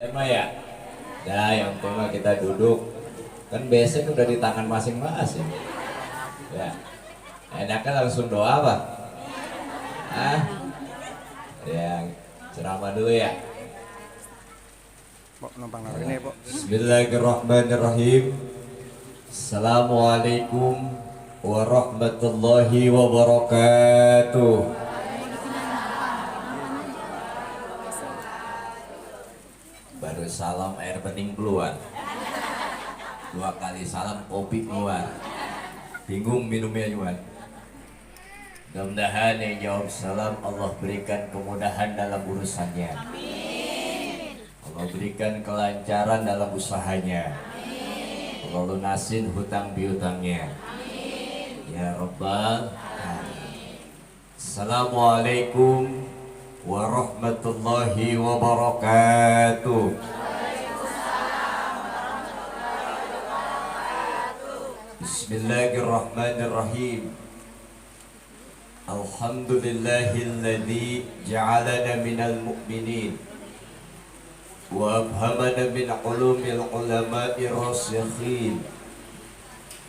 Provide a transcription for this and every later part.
Tema ya? Nah, yang tema kita duduk. Kan biasanya udah di tangan masing-masing. Ya. Enaknya langsung doa apa? Ah, yang ceramah dulu ya. Pok numpang naruh ini, Pok. Bismillahirrahmanirrahim. Assalamualaikum warahmatullahi wabarakatuh. Baru salam air bening keluar. Dua kali salam kopi keluar. Bingung minumnya Yuan. Mudah-mudahan yang jawab salam Allah berikan kemudahan dalam urusannya. Allah berikan kelancaran dalam usahanya. Allah lunasin hutang piutangnya. Ya Rabbal Alamin. Assalamualaikum warahmatullahi wabarakatuh. Bismillahirrahmanirrahim. Alhamdulillahilladzi ja'alana minal mu'minin wa abhamana min ulumil ulama'i rasikhin.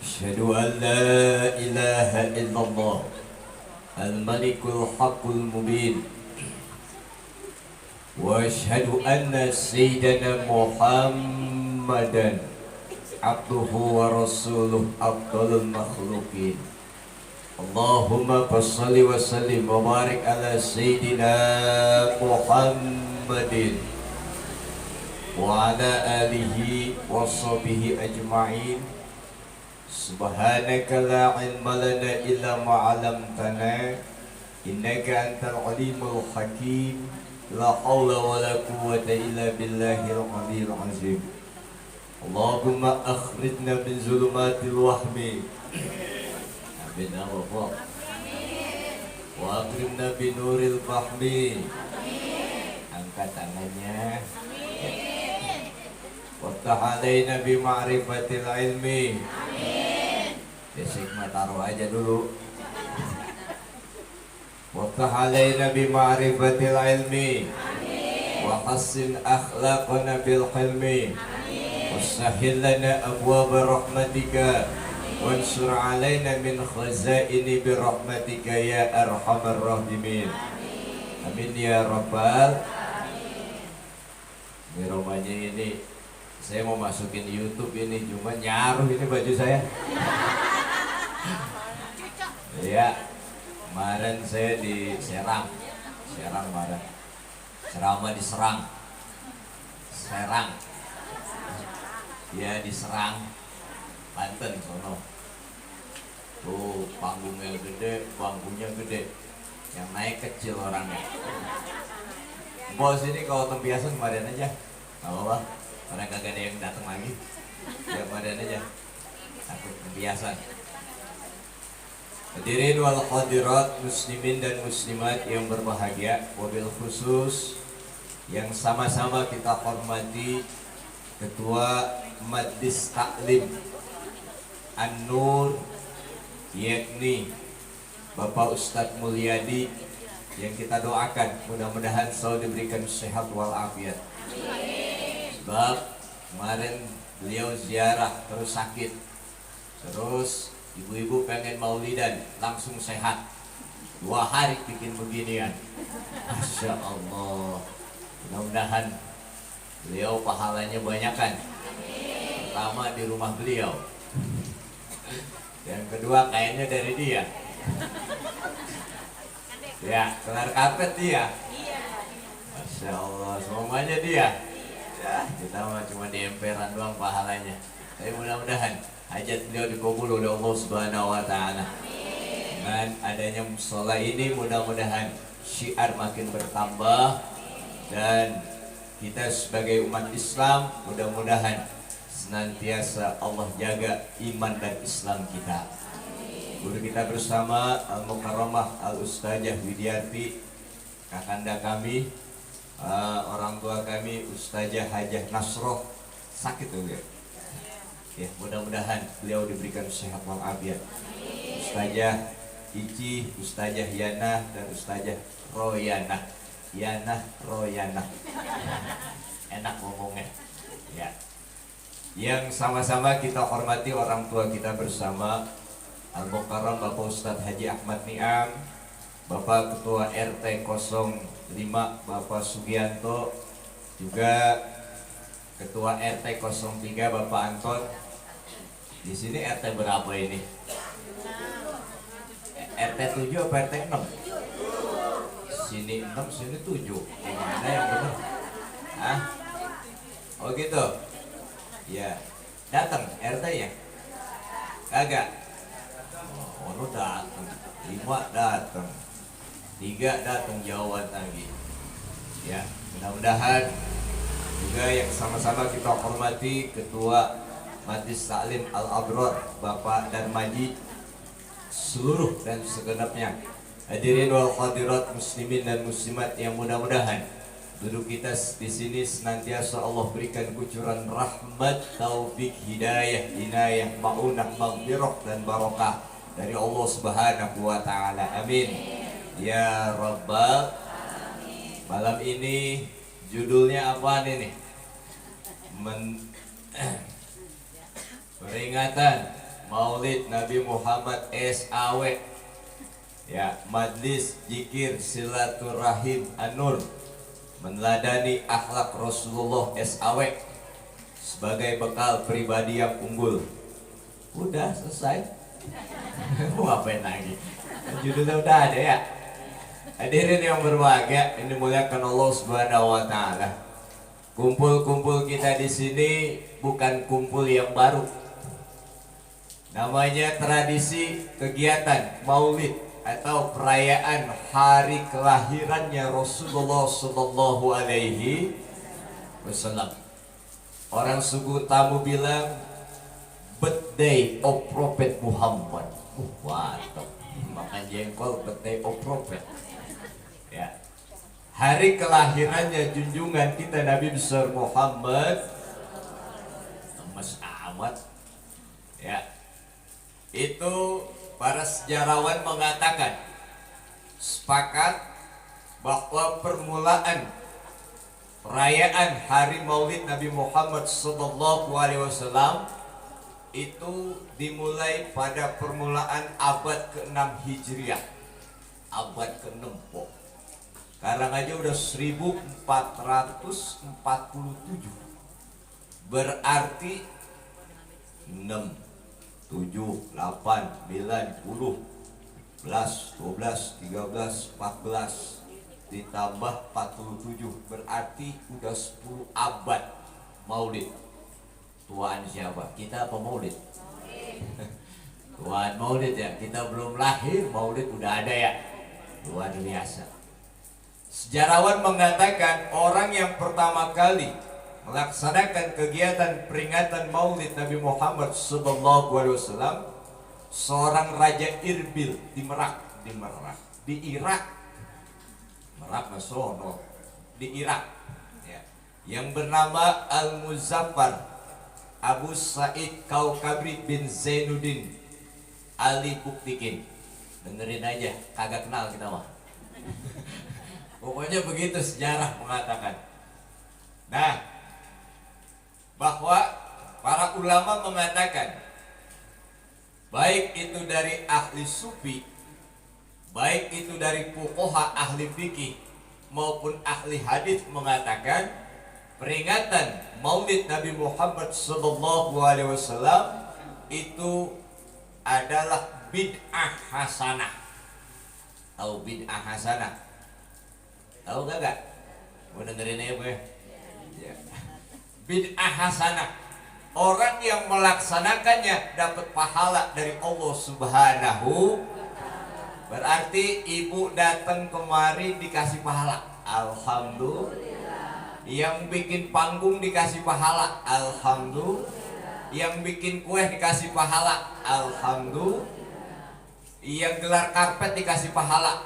Asyhadu an la ilaha illallah al-malikul haqqul mubin wa asyhadu anna sayyidana Muhammadan abduhu wa rasuluh afdalul makhluqin. Allahumma fassalli wa sallim wa barik ala sayyidina Muhammadin wa ala alihi wa sahbihi ajma'in. Subhanaka la ilma lana illa ma 'allamtana innaka antal alimul hakim. La haula wa la quwwata illa billahil aliyyil azim. Allahumma akhrijna min zulumatil wahmi amin ya rabbal wa akrimna bi nuril fahmi. Angkat tangannya. Waftah alaina bi ma'rifatil ilmi. Basic mah taruh aja dulu. Waftah alaina bi ma'rifatil ilmi wa hassin akhlaqana bil hilmi. Wasahil lana abwaba rahmatika wansur alaina min khazaini birahmatika ya arhamar rahimin. Amin ya rabbal. Ini rumahnya ini saya mau masukin YouTube ini, cuma nyaruh ini baju saya. Ya, kemarin saya di Serang kemarin. Ceramah di Serang. Ya di Serang, Banten sono. Tuh panggungnya gede, bangkunya gede. Yang naik kecil orangnya. Bos ini kalau tempiasan kemarin aja. Gak apa-apa, orang kagak ada yang datang lagi. Ya kemarin aja. Takut tempiasan. Hadirin wal hadirat, muslimin dan muslimat yang berbahagia, wabil khusus yang sama-sama kita hormati Ketua Majlis Taklim An-Nur, yakni Bapak Ustadz Mulyadi, yang kita doakan mudah-mudahan selalu diberikan sehat walafiat. Sebab kemarin beliau ziarah terus sakit, terus ibu-ibu pengen maulidan langsung sehat. 2 hari bikin beginian. Masya Allah. Mudah-mudahan beliau pahalanya banyakan. Pertama di rumah beliau, yang kedua kayaknya dari dia. Ya, kelar karpet dia. Masya Allah, semuanya dia. Ya, kita mah cuma di emperan doang pahalanya. Tapi mudah-mudahan hajat beliau dikabul oleh Allah Subhanahu wa taala. Dengan adanya musola ini mudah-mudahan syiar makin bertambah, dan kita sebagai umat Islam mudah-mudahan senantiasa Allah jaga iman dan Islam kita. Guru kita bersama Al-Mukarramah Al-Ustazah Widiarti, kakanda kami, orang tua kami Ustazah Hajah Nasroh, sakit tuh ya. Ya, mudah-mudahan beliau diberikan sehat walafiat. Ustazah Ici, Ustazah Yana, dan Ustazah Royana. Yana Royana. enak ngomongnya. Ya. Yang sama-sama kita hormati orang tua kita bersama, Al-Mukarram Bapak Ustadz Haji Ahmad Niam, Bapak Ketua RT 05 Bapak Sugianto, juga Ketua RT 03 Bapak Anton. Di sini RT berapa ini? RT 7 apa RT 6? Sini 6, sini 7. Gimana yang benar? Hah? Oh gitu? Ya. Datang RT-nya? Kagak? Oh, lu datang. 5 datang. 3 datang jauhan lagi. Ya, mudah-mudahan juga yang sama-sama kita hormati Ketua Majelis Taklim Al-Abrar Bapak Darmaji, seluruh dan segenapnya hadirin wal hadirat muslimin dan muslimat yang mudah-mudahan duduk kita di sini senantiasa Allah berikan kucuran rahmat, taufik, hidayah, inayah, maunah, maghfirah dan barokah dari Allah Subhanahu wa taala. Amin. Ya Rabbal alamin. Malam ini judulnya apa nih? Peringatan Maulid Nabi Muhammad SAW. Ya, Majlis Zikir Silaturahim An-Nur, meneladani akhlak Rasulullah SAW sebagai bekal pribadi yang unggul. Udah selesai. Mau ngapain lagi? Judulnya udah ada ya. Hadirin yang berbahagia, ini dimuliakan Allah Subhanahu wa taala. Kumpul-kumpul kita di sini bukan kumpul yang baru. Namanya tradisi kegiatan Maulid atau perayaan hari kelahirannya Rasulullah Sallallahu Alaihi Wasallam. Orang suku Tamu bilang birthday of Prophet Muhammad. Waduh, makan jengkol birthday of Prophet. Ya, hari kelahirannya junjungan kita Nabi besar Muhammad. Mas amat. Ya, itu para sejarawan mengatakan sepakat bahwa permulaan perayaan Hari Maulid Nabi Muhammad SAW itu dimulai pada permulaan abad ke-6 Hijriah, abad ke-6. Sekarang aja udah 1447, berarti 6 7, 8, 9, 10, 11, 12, 13, 14 ditambah 47, berarti udah 10 abad Maulid. Tuaan siapa? Kita apa Maulid? Tuaan Maulid ya. Kita belum lahir Maulid udah ada ya. Luar biasa. Sejarawan mengatakan orang yang pertama kali melaksanakan kegiatan peringatan Maulid Nabi Muhammad SAW seorang Raja Irbil di Merak, di Irak, Merak Nasono, di Irak, ya, yang bernama Al-Muzaffar Abu Sa'id Kaukabri bin Zainuddin Ali Buktikin. Dengerin aja, kagak kenal kita mah. Pokoknya begitu sejarah mengatakan. Nah, bahwa para ulama mengatakan baik itu dari ahli sufi, baik itu dari fuqaha ahli fikih maupun ahli hadis mengatakan peringatan Maulid Nabi Muhammad SAW itu adalah bid'ah hasanah. Tahu bid'ah hasanah? Tahu gak? Mau dengerin aja gue. Ya. Bid'ah hasanah, orang yang melaksanakannya dapat pahala dari Allah Subhanahu. Berarti ibu datang kemari dikasih pahala, alhamdulillah. Yang bikin panggung dikasih pahala, alhamdulillah. Yang bikin kue dikasih pahala, alhamdulillah. Yang gelar karpet dikasih pahala,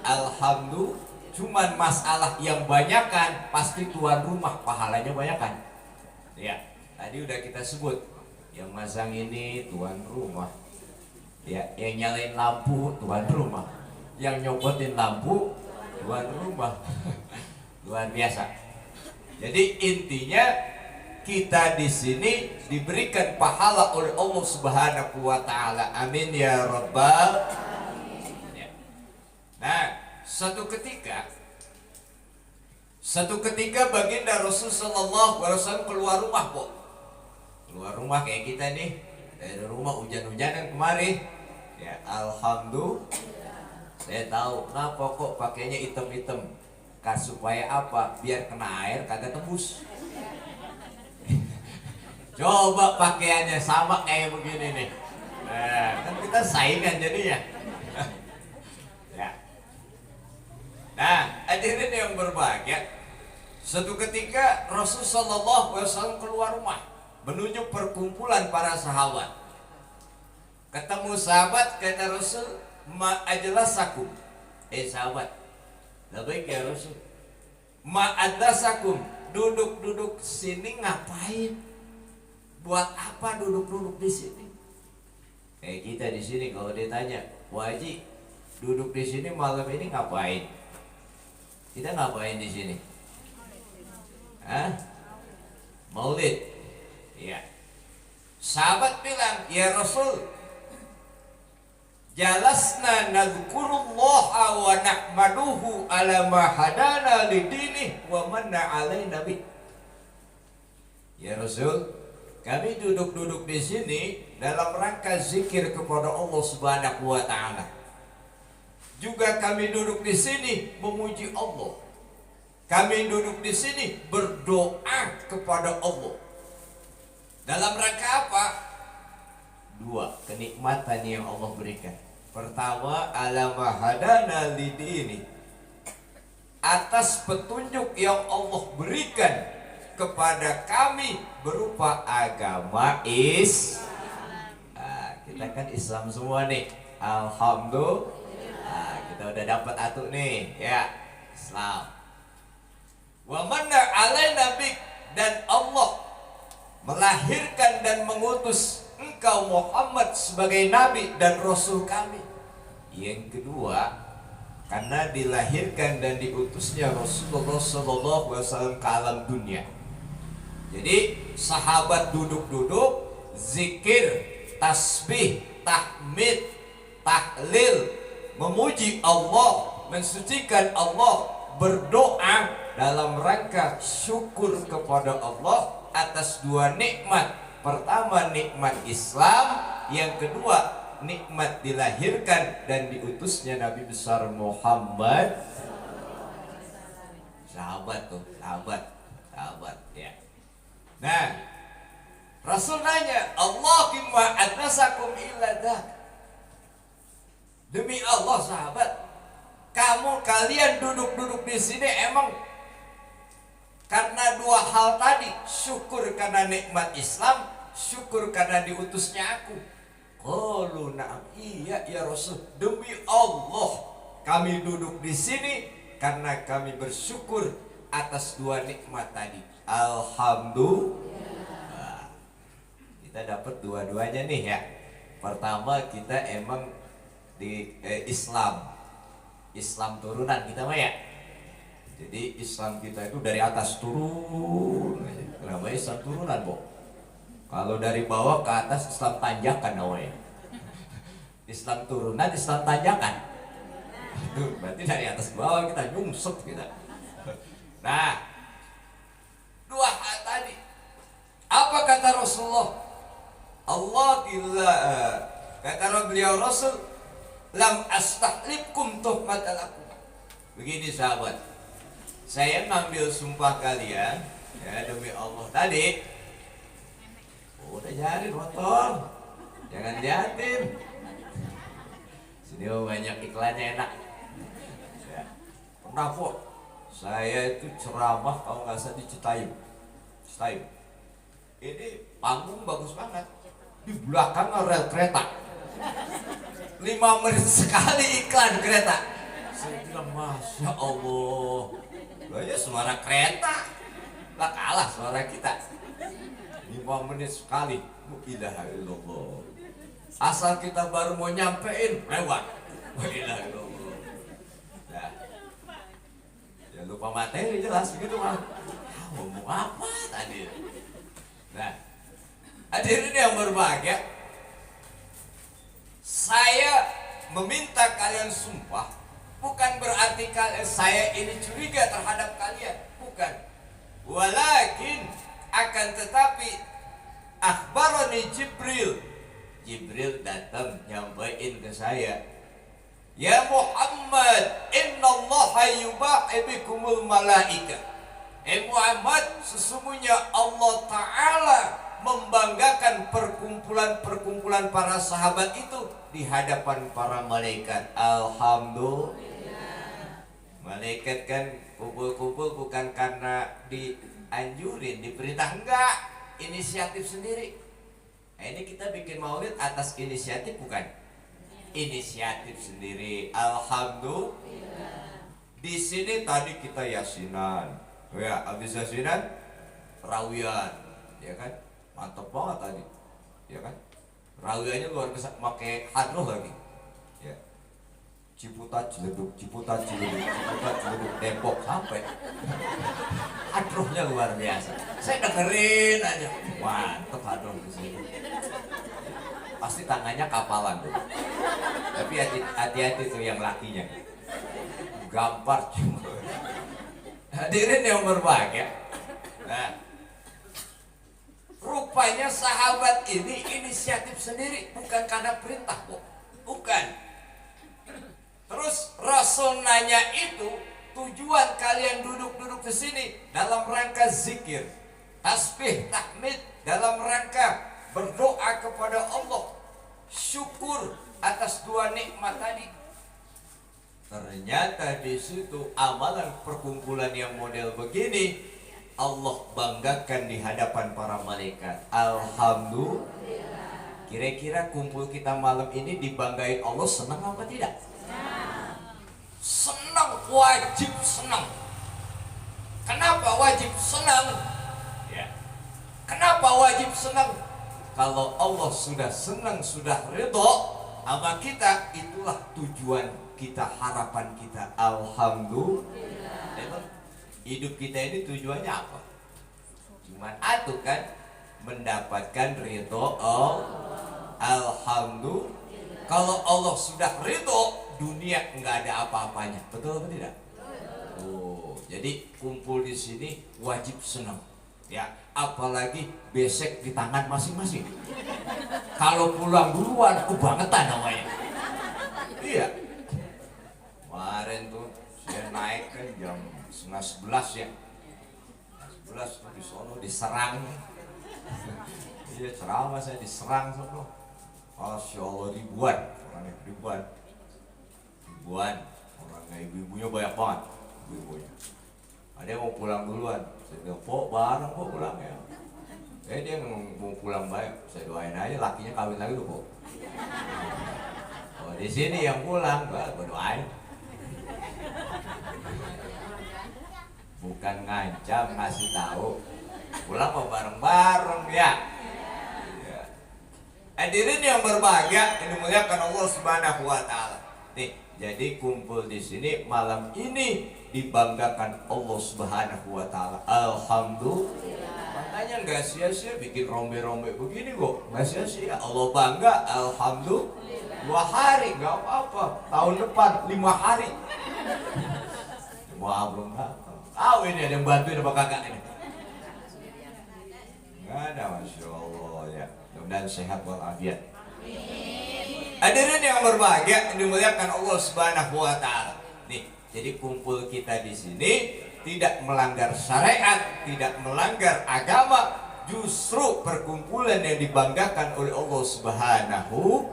alhamdulillah. Cuman masalah yang banyakan pasti tuan rumah pahalanya banyakan. Ya, tadi udah kita sebut yang masang ini tuan rumah. Ya, yang nyalain lampu tuan rumah. Yang nyopotin lampu tuan rumah. Luar biasa. Jadi intinya kita di sini diberikan pahala oleh Allah Subhanahu wa taala. Amin ya rabbal alamin. Nah, satu ketika baginda Rasul sallallahu alaihi wasallam keluar rumah, kok. Keluar rumah kayak kita nih. Dari rumah hujan-hujanan kemarin. Ya, alhamdulillah. Saya tahu kenapa kok pakainya hitam-hitam. Supaya apa? Biar kena air kagak tembus. Coba pakaiannya sama kayak begini nih. Nah, kan kita saingan jadinya. Ya. Nah, hadirin yang berbahagia, suatu ketika Rasul sallallahu alaihi wasallam keluar rumah menuju perkumpulan para sahabat. Ketemu sahabat, kata Rasul, "Ma ajlasakum?" Sahabat, "Baik ya Rasul." "Ma ajlasakum?" Duduk-duduk sini ngapain? Buat apa duduk-duduk di sini? Kayak kita di sini kalau ditanya, "Wah Haji, duduk di sini malam ini ngapain?" Kita ngapain di sini? Hah? Maulid. Ya. Sahabat bilang, "Ya Rasul, jalasna nadhkurullaha wa nahmaduhu ala ma hadana lidini wa manna alaina bi." Ya Rasul, kami duduk-duduk di sini dalam rangka zikir kepada Allah Subhanahu wa taala. Juga kami duduk di sini memuji Allah. Kami duduk di sini berdoa kepada Allah. Dalam rangka apa? Dua kenikmatan yang Allah berikan. Pertama, ala mahadana lidini, atas petunjuk yang Allah berikan kepada kami berupa agama kita kan Islam semua nih, alhamdulillah. Kita udah dapat atuh nih ya, Islam. Wa manna alaina bik, dan Allah melahirkan dan mengutus engkau Muhammad sebagai nabi dan rasul kami. Yang kedua, karena dilahirkan dan diutusnya Rasulullah sallallahu alaihi wasallam ke alam dunia. Jadi sahabat duduk-duduk zikir, tasbih, tahmid, tahlil, memuji Allah, mensucikan Allah, berdoa dalam rangka syukur kepada Allah atas dua nikmat. Pertama nikmat Islam, yang kedua nikmat dilahirkan dan diutusnya Nabi besar Muhammad. Sahabat tuh, sahabat ya. Nah, Rasul nanya, "Allahumma adnasakum illa dak." Demi Allah sahabat, kalian duduk-duduk di sini emang karena dua hal tadi, syukur karena nikmat Islam, syukur karena diutusnya aku. Qalu na'am, iya ya Rasul, demi Allah kami duduk di sini karena kami bersyukur atas dua nikmat tadi. Alhamdulillah. Kita dapat dua-duanya nih ya. Pertama, kita emang di Islam turunan kita mah ya. Jadi Islam kita itu dari atas turun. Kenapa Islam turunan, Bo? Kalau dari bawah ke atas Islam tanjakan namanya. Islam turunan, Islam tanjakan. Itu berarti dari atas ke bawah kita nyungsep kita. Nah, dua hal tadi. Apa kata Rasulullah? Kata beliau Rasul, "Lam astahlibkum tuhmatal lakum." Begini sahabat, saya ngambil sumpah kalian ya demi Allah tadi. Udah jadi motor, jangan jahatin. Sini banyak iklannya enak. Ya. Pernah kok saya itu ceramah kalau nggak salah di Citayam. Ini panggung bagus banget. Di belakang rel kereta. 5 menit sekali iklan kereta. Saya bilang, Masya Allah, ya suara kereta lah kalah suara kita. 5 menit sekali. La ilaha illallah. Asal kita baru mau nyampein lewat. La ilaha illallah. Nah, ya lupa materi jelas gitu mah. ngomong apa tadi? Nah, hadirin yang berbahagia, saya meminta kalian sumpah, bukan berarti saya ini curiga terhadap kalian, bukan. Walakin akan tetapi akhbarani Jibril datang nyampain ke saya, ya Muhammad, innallaha yubahi bikumul malaika. Muhammad, sesungguhnya Allah Ta'ala membanggakan perkumpulan para sahabat itu di hadapan para malaikat. Alhamdulillah. Malaikat kan kumpul-kumpul bukan karena dianjurin, diperintah, enggak, inisiatif sendiri. Nah, ini kita bikin maulid atas inisiatif, bukan? Inisiatif sendiri. Alhamdulillah. Di sini tadi kita yasinan, ya, habis yasinan rawian, ya kan? Mantap banget tadi, ya kan? Rawiannya luar biasa, pakai hadroh lagi, ya. Ciputat Ciledug, Depok sampai. Hadrohnya luar biasa. Saya dengerin aja, mantap hadroh di sini. Pasti tangannya kapalan tuh. Tapi hati-hati tuh yang lakinya. Gampar cuma. Hadirin yang berbahagia. Nah, rupanya sahabat ini inisiatif sendiri, bukan karena perintah kok. Bukan. Terus Rasul nanya itu, tujuan kalian duduk-duduk di sini dalam rangka zikir, tasbih, tahmid, dalam rangka berdoa kepada Allah, syukur atas dua nikmat tadi. Ternyata di situ amalan perkumpulan yang model begini Allah banggakan di hadapan para malaikat. Alhamdulillah. Kira-kira kumpul kita malam ini dibanggain Allah, senang apa tidak? Senang, wajib senang. Kenapa wajib senang? Ya. Kenapa wajib senang? Kalau Allah sudah senang, sudah ridho sama kita, itulah tujuan kita, harapan kita. Alhamdulillah. Hidup kita ini tujuannya apa? Cuman atuh kan, mendapatkan ridho Allah. Alhamdulillah. Kalau Allah sudah ridho, dunia nggak ada apa-apanya. Betul atau tidak? Oh, jadi kumpul di sini wajib senang. Ya, apalagi besek di tangan masing-masing. Kalau pulang duluan, kebangetan namanya. Iya. Kemarin tuh saya naik kan jam 10:30 ya. 11 tuh di sono diserang. Iya, ceramah saya diserang sono. Masya Allah, ribuan orangnya, ribuan orangnya, ibu-ibunya banyak banget, ibu-ibunya. Ada yang mau pulang duluan, saya bilang, "Pok, bareng Pok pulang ya." Dia mau pulang baik, saya doain aja lakinya kawin lagi tuh Pok. Oh, di sini yang pulang, gue doain. Bukan ngancam, ngasih tahu. Pulang mau bareng-bareng ya. Hadirin yang berbahagia, yang dimuliakan Allah Subhanahu wa Ta'ala. Nih, jadi kumpul di sini malam ini dibanggakan Allah Subhanahu wa Ta'ala. Alhamdulillah. Makanya nggak sia-sia bikin rombe-rombe begini kok. Nggak sia-sia. Allah bangga. Alhamdulillah. 2 hari nggak apa-apa. Tahun depan 5 hari. Wah, belum datang. Tahu ini ada yang bantuin apa kagak ini? Nggak ada, Masya Allah ya. Dan sehat walafiat. Hadirin yang berbahagia, dimuliakan Allah Subhanahu wa Ta'ala. Nih, jadi kumpul kita di sini tidak melanggar syariat, tidak melanggar agama, justru perkumpulan yang dibanggakan oleh Allah Subhanahu.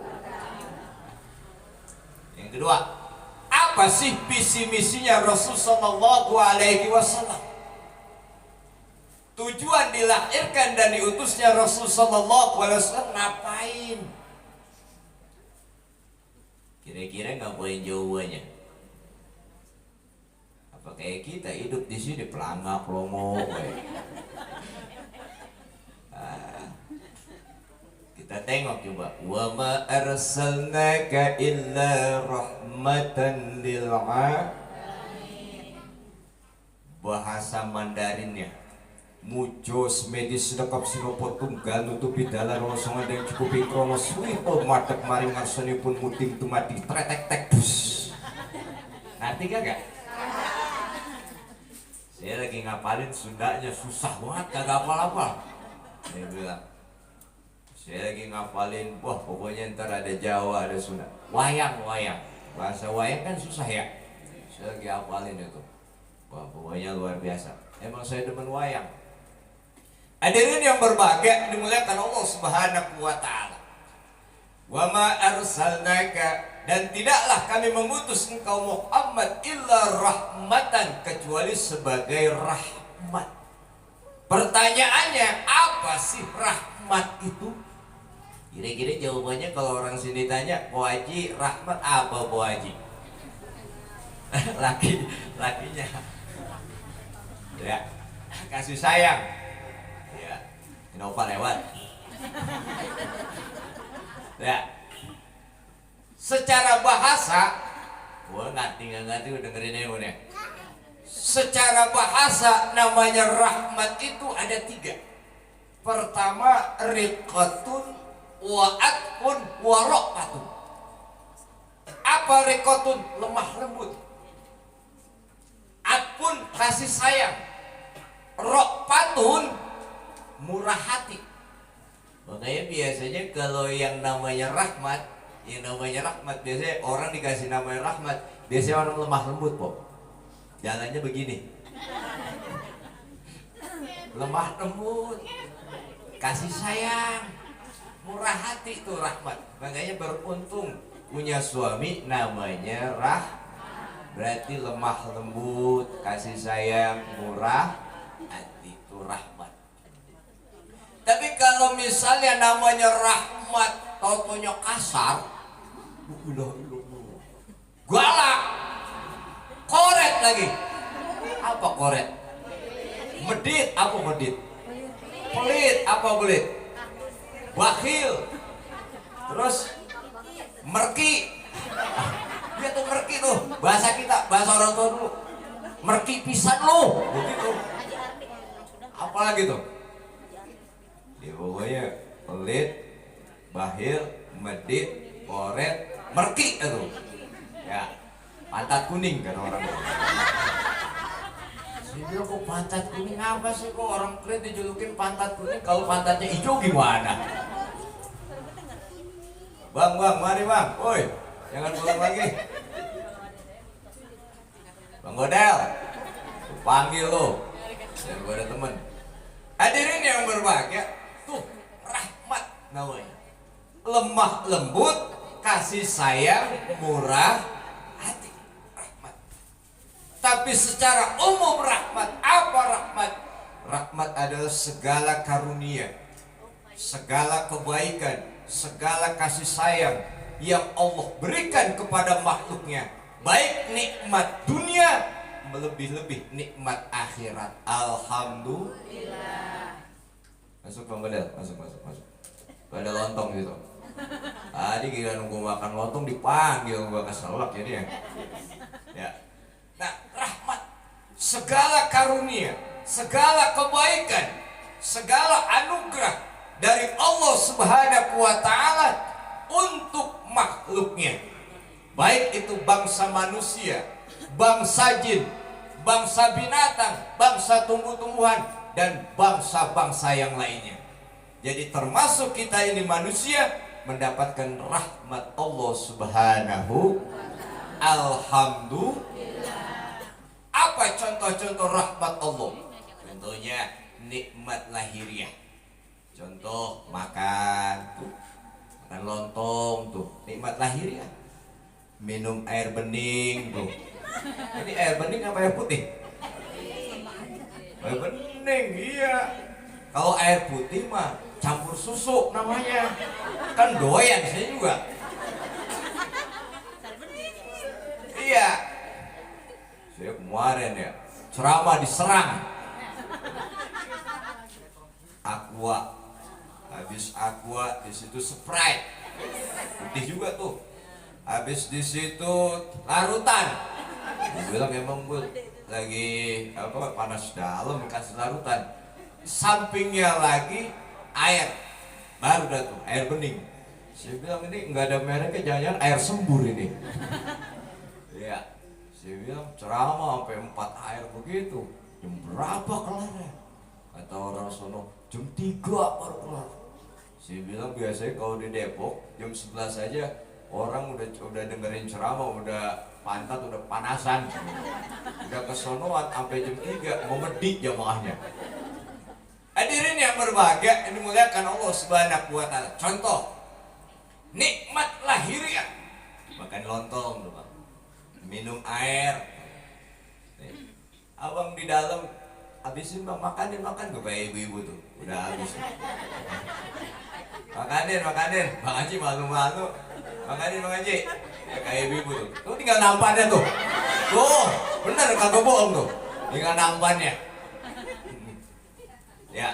Yang kedua, apa sih visi misinya Rasul sallallahu alaihi wasallam? Tujuan dilahirkan dan diutusnya Rasul sallallahu alaihi wasallam ngapain? Kira-kira ngapain jawabannya? Apa kayak kita hidup di sini pelangak pelongo? Kita tengok coba. Wa ma arsalnaka illa rahmatan lil alamin. Bahasa Mandarinnya, Mujos medis sedekap sinopo tunggal nutupi dalan rosongan yang cukupi krono suwito madep maring ngarsanipun muting tumati tretek tek bus. Ngerti gak? Saya lagi ngapalin Sundanya susah banget, kagak hafal-hafal. Saya bilang, saya lagi ngapalin, wah pokoknya ntar ada Jawa, ada Sunda. Wayang, bahasa wayang kan susah ya. Saya lagi hafalin itu. Wah pokoknya luar biasa. Emang saya demen wayang. Hadirin yang berbahagia dimuliakan Allah Subhanahu wa taala. Wa ma arsalnaka, dan tidaklah kami mengutus engkau Muhammad illa rahmatan, kecuali sebagai rahmat. Pertanyaannya, apa sih rahmat itu? Kira-kira jawabannya kalau orang sini tanya, "Po Haji, rahmat apa Po Haji?" Lakinya ya, kasih sayang. Ya, Innova lewat. Ya, secara bahasa, gua nggak udah dengerin ini ya. Secara bahasa namanya rahmat itu ada 3. Pertama, riqatun wa atqun wa raqatun. Apa riqatun? Lemah lembut. Atqun kasih sayang. Raqatun murah hati. Makanya biasanya kalau yang namanya rahmat biasanya orang dikasih namanya rahmat, biasanya orang lemah lembut kok. Jalannya begini. Lemah lembut, kasih sayang, murah hati itu rahmat. Makanya beruntung punya suami namanya berarti lemah lembut, kasih sayang, murah hati itu rahmat. Tapi kalau misalnya namanya rahmat, taunya kasar, galak, koret lagi. Apa koret? Medit, apa medit? Pelit, apa pelit? Bakhil. Terus merki. Dia tuh merki tuh, bahasa kita, bahasa orang tua dulu. Merki pisan lu, begitu. Apa lagi tuh? Ya pokoknya pelit, bahil, medit, koret, merki itu. Ya, pantat kuning kan orang. Saya bilang, kok pantat kuning apa sih, kok orang keren dijulukin pantat kuning, kalau pantatnya hijau gimana? Bang, mari bang, woi, jangan pulang lagi. Bang Godel, panggil lo, dan gue ada temen. Hadirin yang berbahagia, tuh rahmat namanya, lemah lembut, kasih sayang, murah hati, rahmat. Tapi secara umum rahmat, apa rahmat? Rahmat adalah segala karunia, segala kebaikan, segala kasih sayang yang Allah berikan kepada makhluknya, baik nikmat dunia melebih-lebih nikmat akhirat. Alhamdulillah. Masuk Bang Badal, masuk. Pada lontong gitu. Tadi kira nunggu makan lontong dipanggil, gua keselak jadi ya. Ya. Nah, rahmat, segala karunia, segala kebaikan, segala anugerah dari Allah Subhanahu wa taala untuk makhluknya. Baik itu bangsa manusia, bangsa jin, bangsa binatang, bangsa tumbuh-tumbuhan, dan bangsa-bangsa yang lainnya. Jadi termasuk kita ini manusia mendapatkan rahmat Allah Subhanahu. Alhamdulillah. Apa contoh-contoh rahmat Allah? Contohnya nikmat lahiriah. Contoh makan tuh, makan lontong tuh, nikmat lahiriah. Minum air bening tuh. Ini air bening apa air putih? Air bening, iya. Kalau air putih mah campur susu namanya. Kan doyan saya juga. Iya. Saya kemarin ya ceramah diserang. Aqua. Habis aqua di situ Sprite. Putih juga tuh. Habis di situ larutan. Gue bilang emang gue lagi apa panas dalam kasih larutan. sampingnya lagi air, baru dah tuh air bening. Saya bilang ini nggak ada mereknya, jangan-jangan air sembur ini. Ya, saya bilang ceramah sampai 4 air begitu. Jam berapa kelarnya? Kata orang sono jam 3 baru kelar. Saya bilang biasanya kalau di Depok jam 11 aja orang udah dengerin ceramah, udah pantat udah panasan. Udah kesono sampai jam 3 mau medi jamaahnya. Hadirin yang berbahagia, ini dimuliakan Allah Subhanahu wa taala. Contoh nikmat lahiriah, makan lontong tuh Bang, minum air. Nih, abang di dalam habisin Bang, makanin makan ke kayak ibu-ibu tuh udah habis. Makanin Bang Haji malu-malu, makanin Bang Haji ya, kayak ibu-ibu tuh tinggal nampannya tuh bener kagak bohong tuh, tinggal nampannya. Ya,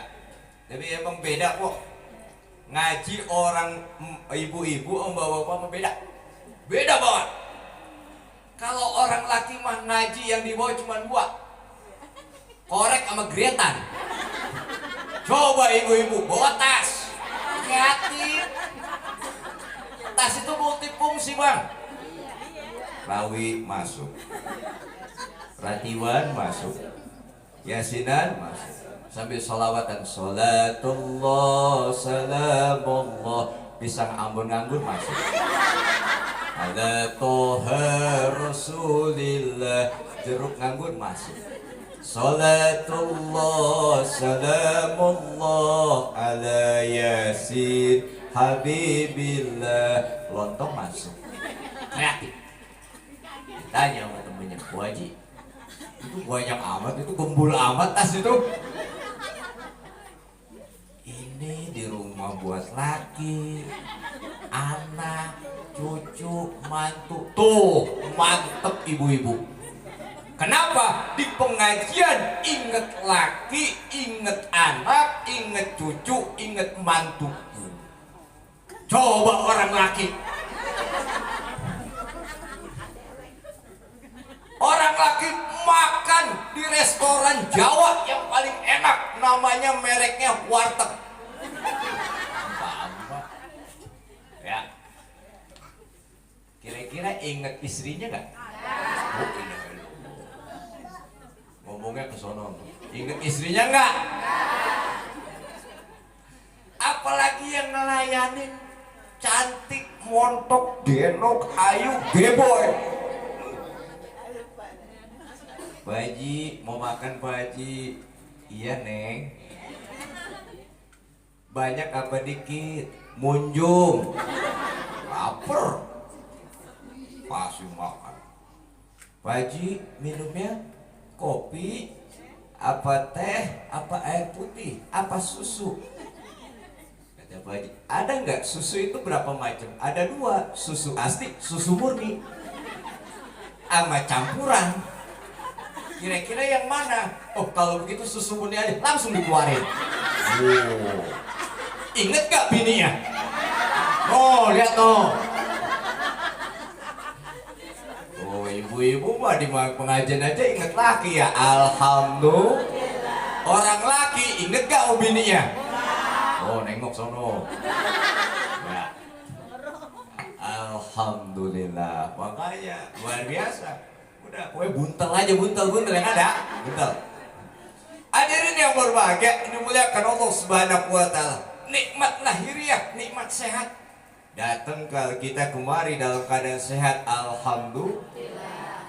tapi emang beda kok. Ngaji orang ibu-ibu, om bapak-bapak beda banget. Kalau orang laki mah ngaji yang dibawa cuma 2, korek sama gretan. Coba ibu-ibu bawa tas, hati-hati. Tas itu multifungsi Bang. Rawi masuk, Ratiwan masuk, Yasinan masuk, sambil sholawatan, sholatullah salamullah, pisang Ambon nganggur masuk, ala toha rasulillah, jeruk nganggur masuk, sholatullah salamullah ala yasin habibillah, lontong masuk. Kreatif. Tanya sama temennya, Bu Haji, itu banyak amat, itu gembul amat tas itu. Ini di rumah buat laki, anak, cucu, mantu. Tuh, mantep ibu-ibu. Kenapa? Di pengajian inget laki, inget anak, inget cucu, inget mantu. Coba orang laki, orang laki makan di restoran Jawa yang paling enak, namanya mereknya warteg. Ya, kira-kira inget istrinya nggak? Oh, ngomongnya ke sono. Inget istrinya nggak? Apalagi yang ngelayanin cantik, montok, denok, ayu, geboy. Pak Haji, mau makan Pak Haji? Iya Neng. Banyak apa dikit? Munjung. Laper. Pasti makan. Pak Haji, minumnya kopi, apa teh, apa air putih, apa susu? Kata Pak Haji, ada nggak susu itu berapa macam? Ada 2, susu asli, susu murni, sama campuran. Kira-kira yang mana? Oh, kalau begitu susu murni aja, langsung dikeluarin. Oh. Ingat gak bininya? Oh, lihat no. Oh, ibu-ibu mah di pengajian aja inget laki ya. Alhamdulillah. Orang laki inget gak bininya? Oh, nengok sono. Ya. Alhamdulillah. Makanya luar biasa. Udah, pokoknya buntel yang ada, buntel. Hadirin yang berbahagia, dimuliakan Allah Subhanahu wa taala. Nikmat lahiriah, nikmat sehat. Datang ke kita kemari dalam keadaan sehat, alhamdulillah.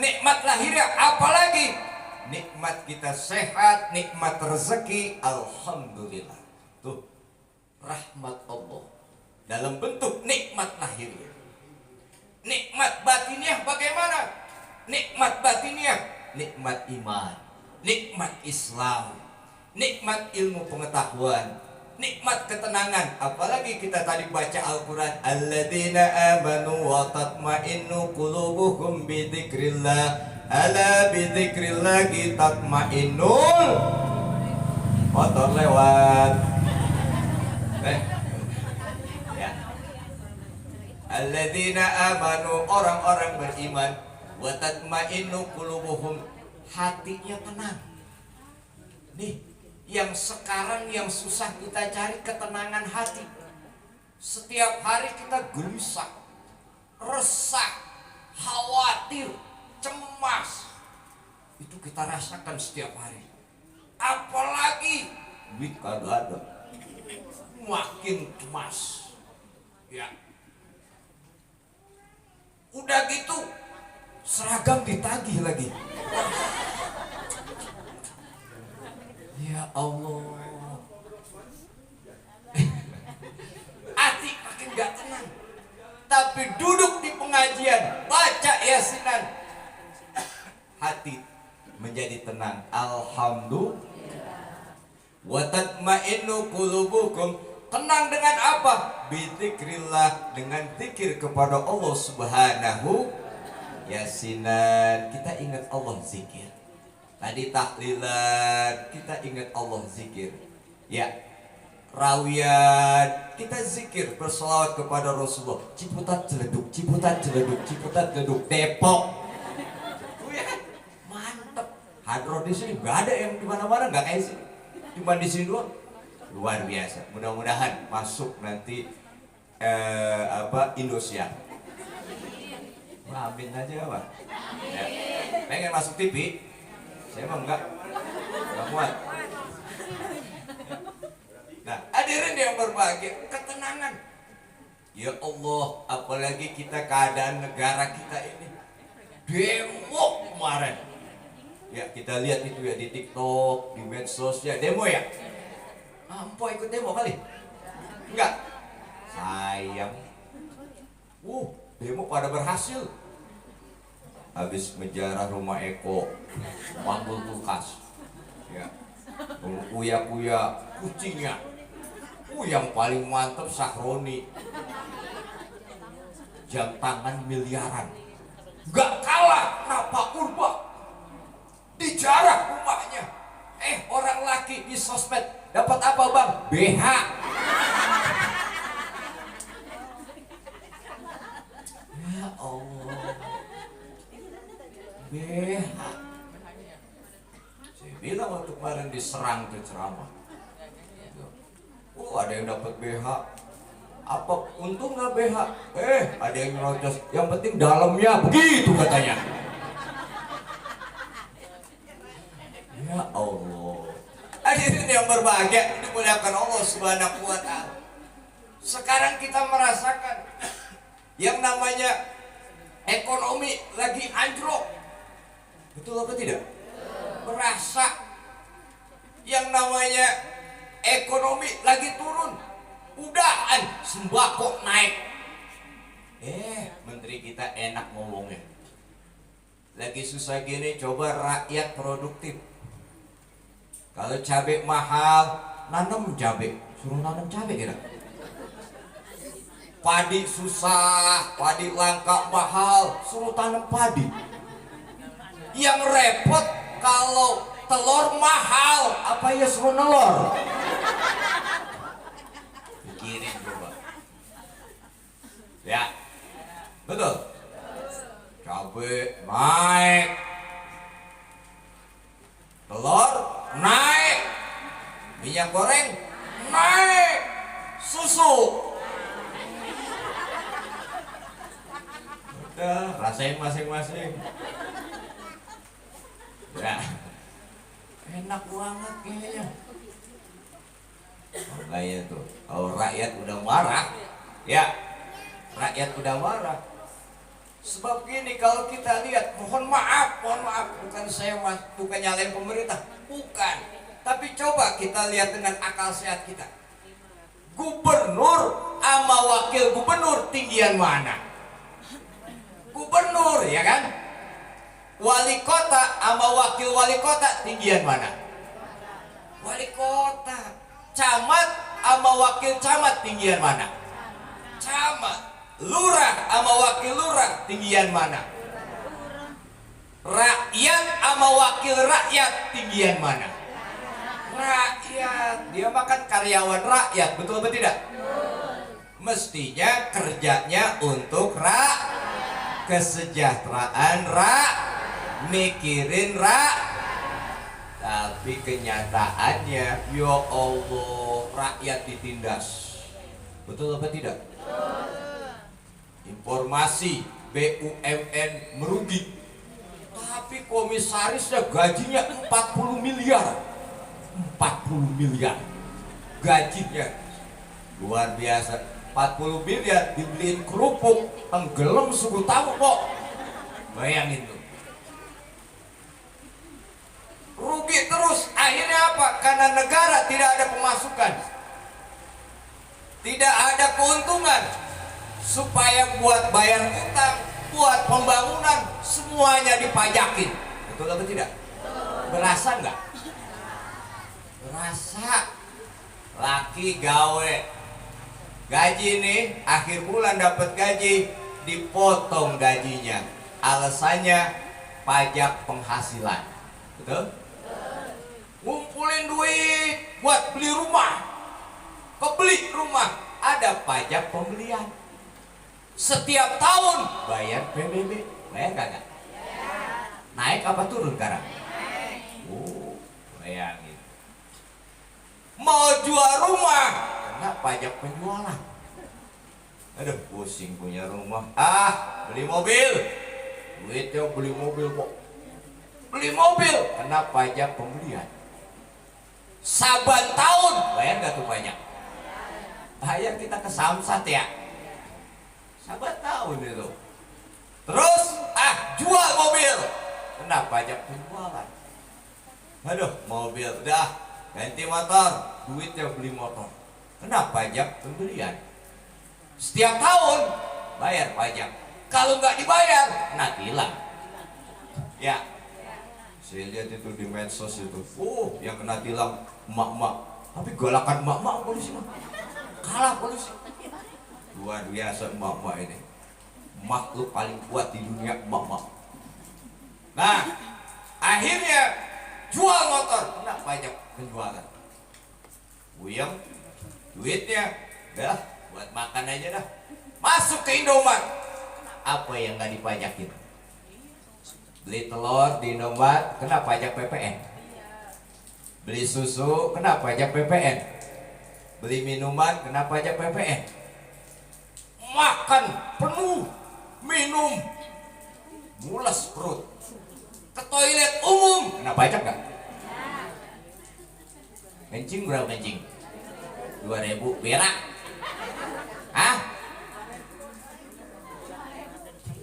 Nikmat lahiriah, apalagi nikmat kita sehat, nikmat rezeki, alhamdulillah. Tuh, rahmat Allah dalam bentuk nikmat lahiriah. Nikmat batiniah bagaimana? Nikmat batiniah, nikmat iman, nikmat Islam, nikmat ilmu pengetahuan, nikmat ketenangan. Apalagi kita tadi baca Al-Quran, alladzina amanu wa tatma'innu qulubuhum bidzikrillah, ala bidzikrillah tatma'innul. Motor lewat. Alladzina amanu, orang-orang beriman, wa tatma'innu qulubuhum, hatinya tenang. Nih, Yang sekarang yang susah kita cari ketenangan hati. Setiap hari kita gelisah, resah, khawatir, cemas. Itu kita rasakan setiap hari. Apalagi duit kagak ada, makin cemas. Ya. Udah gitu seragam ditagih lagi. Ya Allah. Hati makin gak tenang. Tapi duduk di pengajian, baca yasinan, hati menjadi tenang. Alhamdulillah. Wa tatma'innu qulubukum. Tenang dengan apa? Bizikrillah, dengan zikir kepada Allah Subhanahu. Yasinan, kita ingat Allah, zikir. Tadi tahlilan, kita ingat Allah, zikir. Ya. Rawian, kita zikir, berselawat kepada Rasulullah. Ciputat jeleduk, Ciputat jeleduk, Ciputat jeleduk, Depok. Ya, mantep. Hadroh di sini nggak ada yang di mana-mana, nggak kayak sini. Cuma di sini doang. Luar biasa. Mudah-mudahan masuk nanti Indosiar. Amin aja Pak. Ya. Pengen masuk TV? Saya mah enggak muat. Nah, hadirin yang berbahagia, ketenangan. Ya Allah, apalagi kita keadaan negara kita ini demo kemarin. Ya, kita lihat itu ya di TikTok, di medsos ya, demo ya. Ampo ikut demo kali? Enggak. Sayang. Demo pada berhasil. Habis menjarah rumah Eko, panggul kulkas. Ya. Kuya-kuya kucingnya. Yang paling mantep Sahroni. Jam tangan miliaran. Gak kalah Napa Urba. Dijarah rumahnya. Orang laki di sosmed dapat apa bang? BH. Ya Allah. BH. Saya bilang waktu kemarin diserang ke ceramah. Ada yang dapat BH. Apa untung nggak BH? Ada yang nyerocos. Yang penting dalamnya, begitu katanya. Ya Allah. Hadirin yang berbahagia, dimuliakan Allah Subhanahu wa Ta'ala. Sekarang kita merasakan yang namanya ekonomi lagi anjlok. Betul apa tidak? Berasa yang namanya ekonomi lagi turun. Udahan sembako naik. Menteri kita enak ngomongnya. Lagi susah gini, coba rakyat produktif. Kalau cabai mahal, nanam cabai. Suruh nanam cabai kira. Padi susah, padi langka mahal, suruh tanam padi. Yang repot kalau telur mahal, apa ya suruh nelor? Pikirin coba. Ya, betul. Cabai naik, telur naik, minyak goreng naik, susu. Udah, rasain masing-masing. Ya, enak banget kayaknya. Makanya tuh, kalau rakyat udah marah, ya, rakyat udah marah. Sebab gini, kalau kita lihat, mohon maaf, bukan saya bukan nyalain pemerintah, bukan. Tapi coba kita lihat dengan akal sehat kita. Gubernur sama wakil gubernur tinggian mana? Gubernur, ya kan? Wali kota sama wakil wali kota tinggian mana? Wali kota. Camat sama wakil camat tinggian mana? Camat. Lurah sama wakil lurah tinggian mana? Rakyat sama wakil rakyat tinggian mana? Rakyat. Dia makan karyawan rakyat, betul atau tidak? Mestinya kerjanya untuk kesejahteraan mikirin Tapi kenyataannya, ya Allah, rakyat ditindas. Betul apa tidak? Informasi BUMN merugi, tapi komisarisnya gajinya 40 miliar. 40 miliar gajinya, luar biasa. 40 miliar dibeliin kerupuk tenggelam suku tahu kok. Bayangin tuh, rugi terus. Akhirnya apa? Karena negara tidak ada pemasukan, tidak ada keuntungan. Supaya buat bayar utang, buat pembangunan, semuanya dipajakin. Betul atau tidak? Berasa nggak? Berasa. Laki gawe gaji nih, akhir bulan dapat gaji, dipotong gajinya. Alasannya pajak penghasilan. Betul? Ngumpulin duit buat beli rumah, kebeli rumah, ada pajak pembelian. Setiap tahun bayar PBB, bayar kagak? Naik apa turun sekarang? Oh, bayangin. Mau jual rumah, kena pajak penjualan. Aduh, pusing punya rumah. Beli mobil, duitnya beli mobil kok. Beli mobil, kena pajak pembelian. Saban tahun, bayar gak tuh pajak? Bayar kita ke Samsat ya. Saban tahun itu. Terus, jual mobil, kena pajak penjualan. Aduh, mobil udah ganti motor, duitnya beli motor, kena pajak pembelian. Setiap tahun bayar pajak. Kalau nggak dibayar, kena tilang. Ya, saya lihat itu di medsos itu. Yang kena tilang emak-emak. Tapi galakan emak-emak polisi mah. Kalah polisi. Luar biasa emak-emak ini. Makhluk paling kuat di dunia, emak-emak. Nah, akhirnya jual motor, kena pajak penjualan. Buyang, duitnya dah buat makan aja dah. Masuk ke Indomaret, apa yang gak dipajakin? Beli telur di Indomaret, kena pajak PPN. Beli susu, kena pajak PPN. Beli minuman, kena pajak PPN. Makan penuh, minum, mules perut. Ke toilet umum, kena pajak gak? Kencing berapa kencing? 2.000, berak?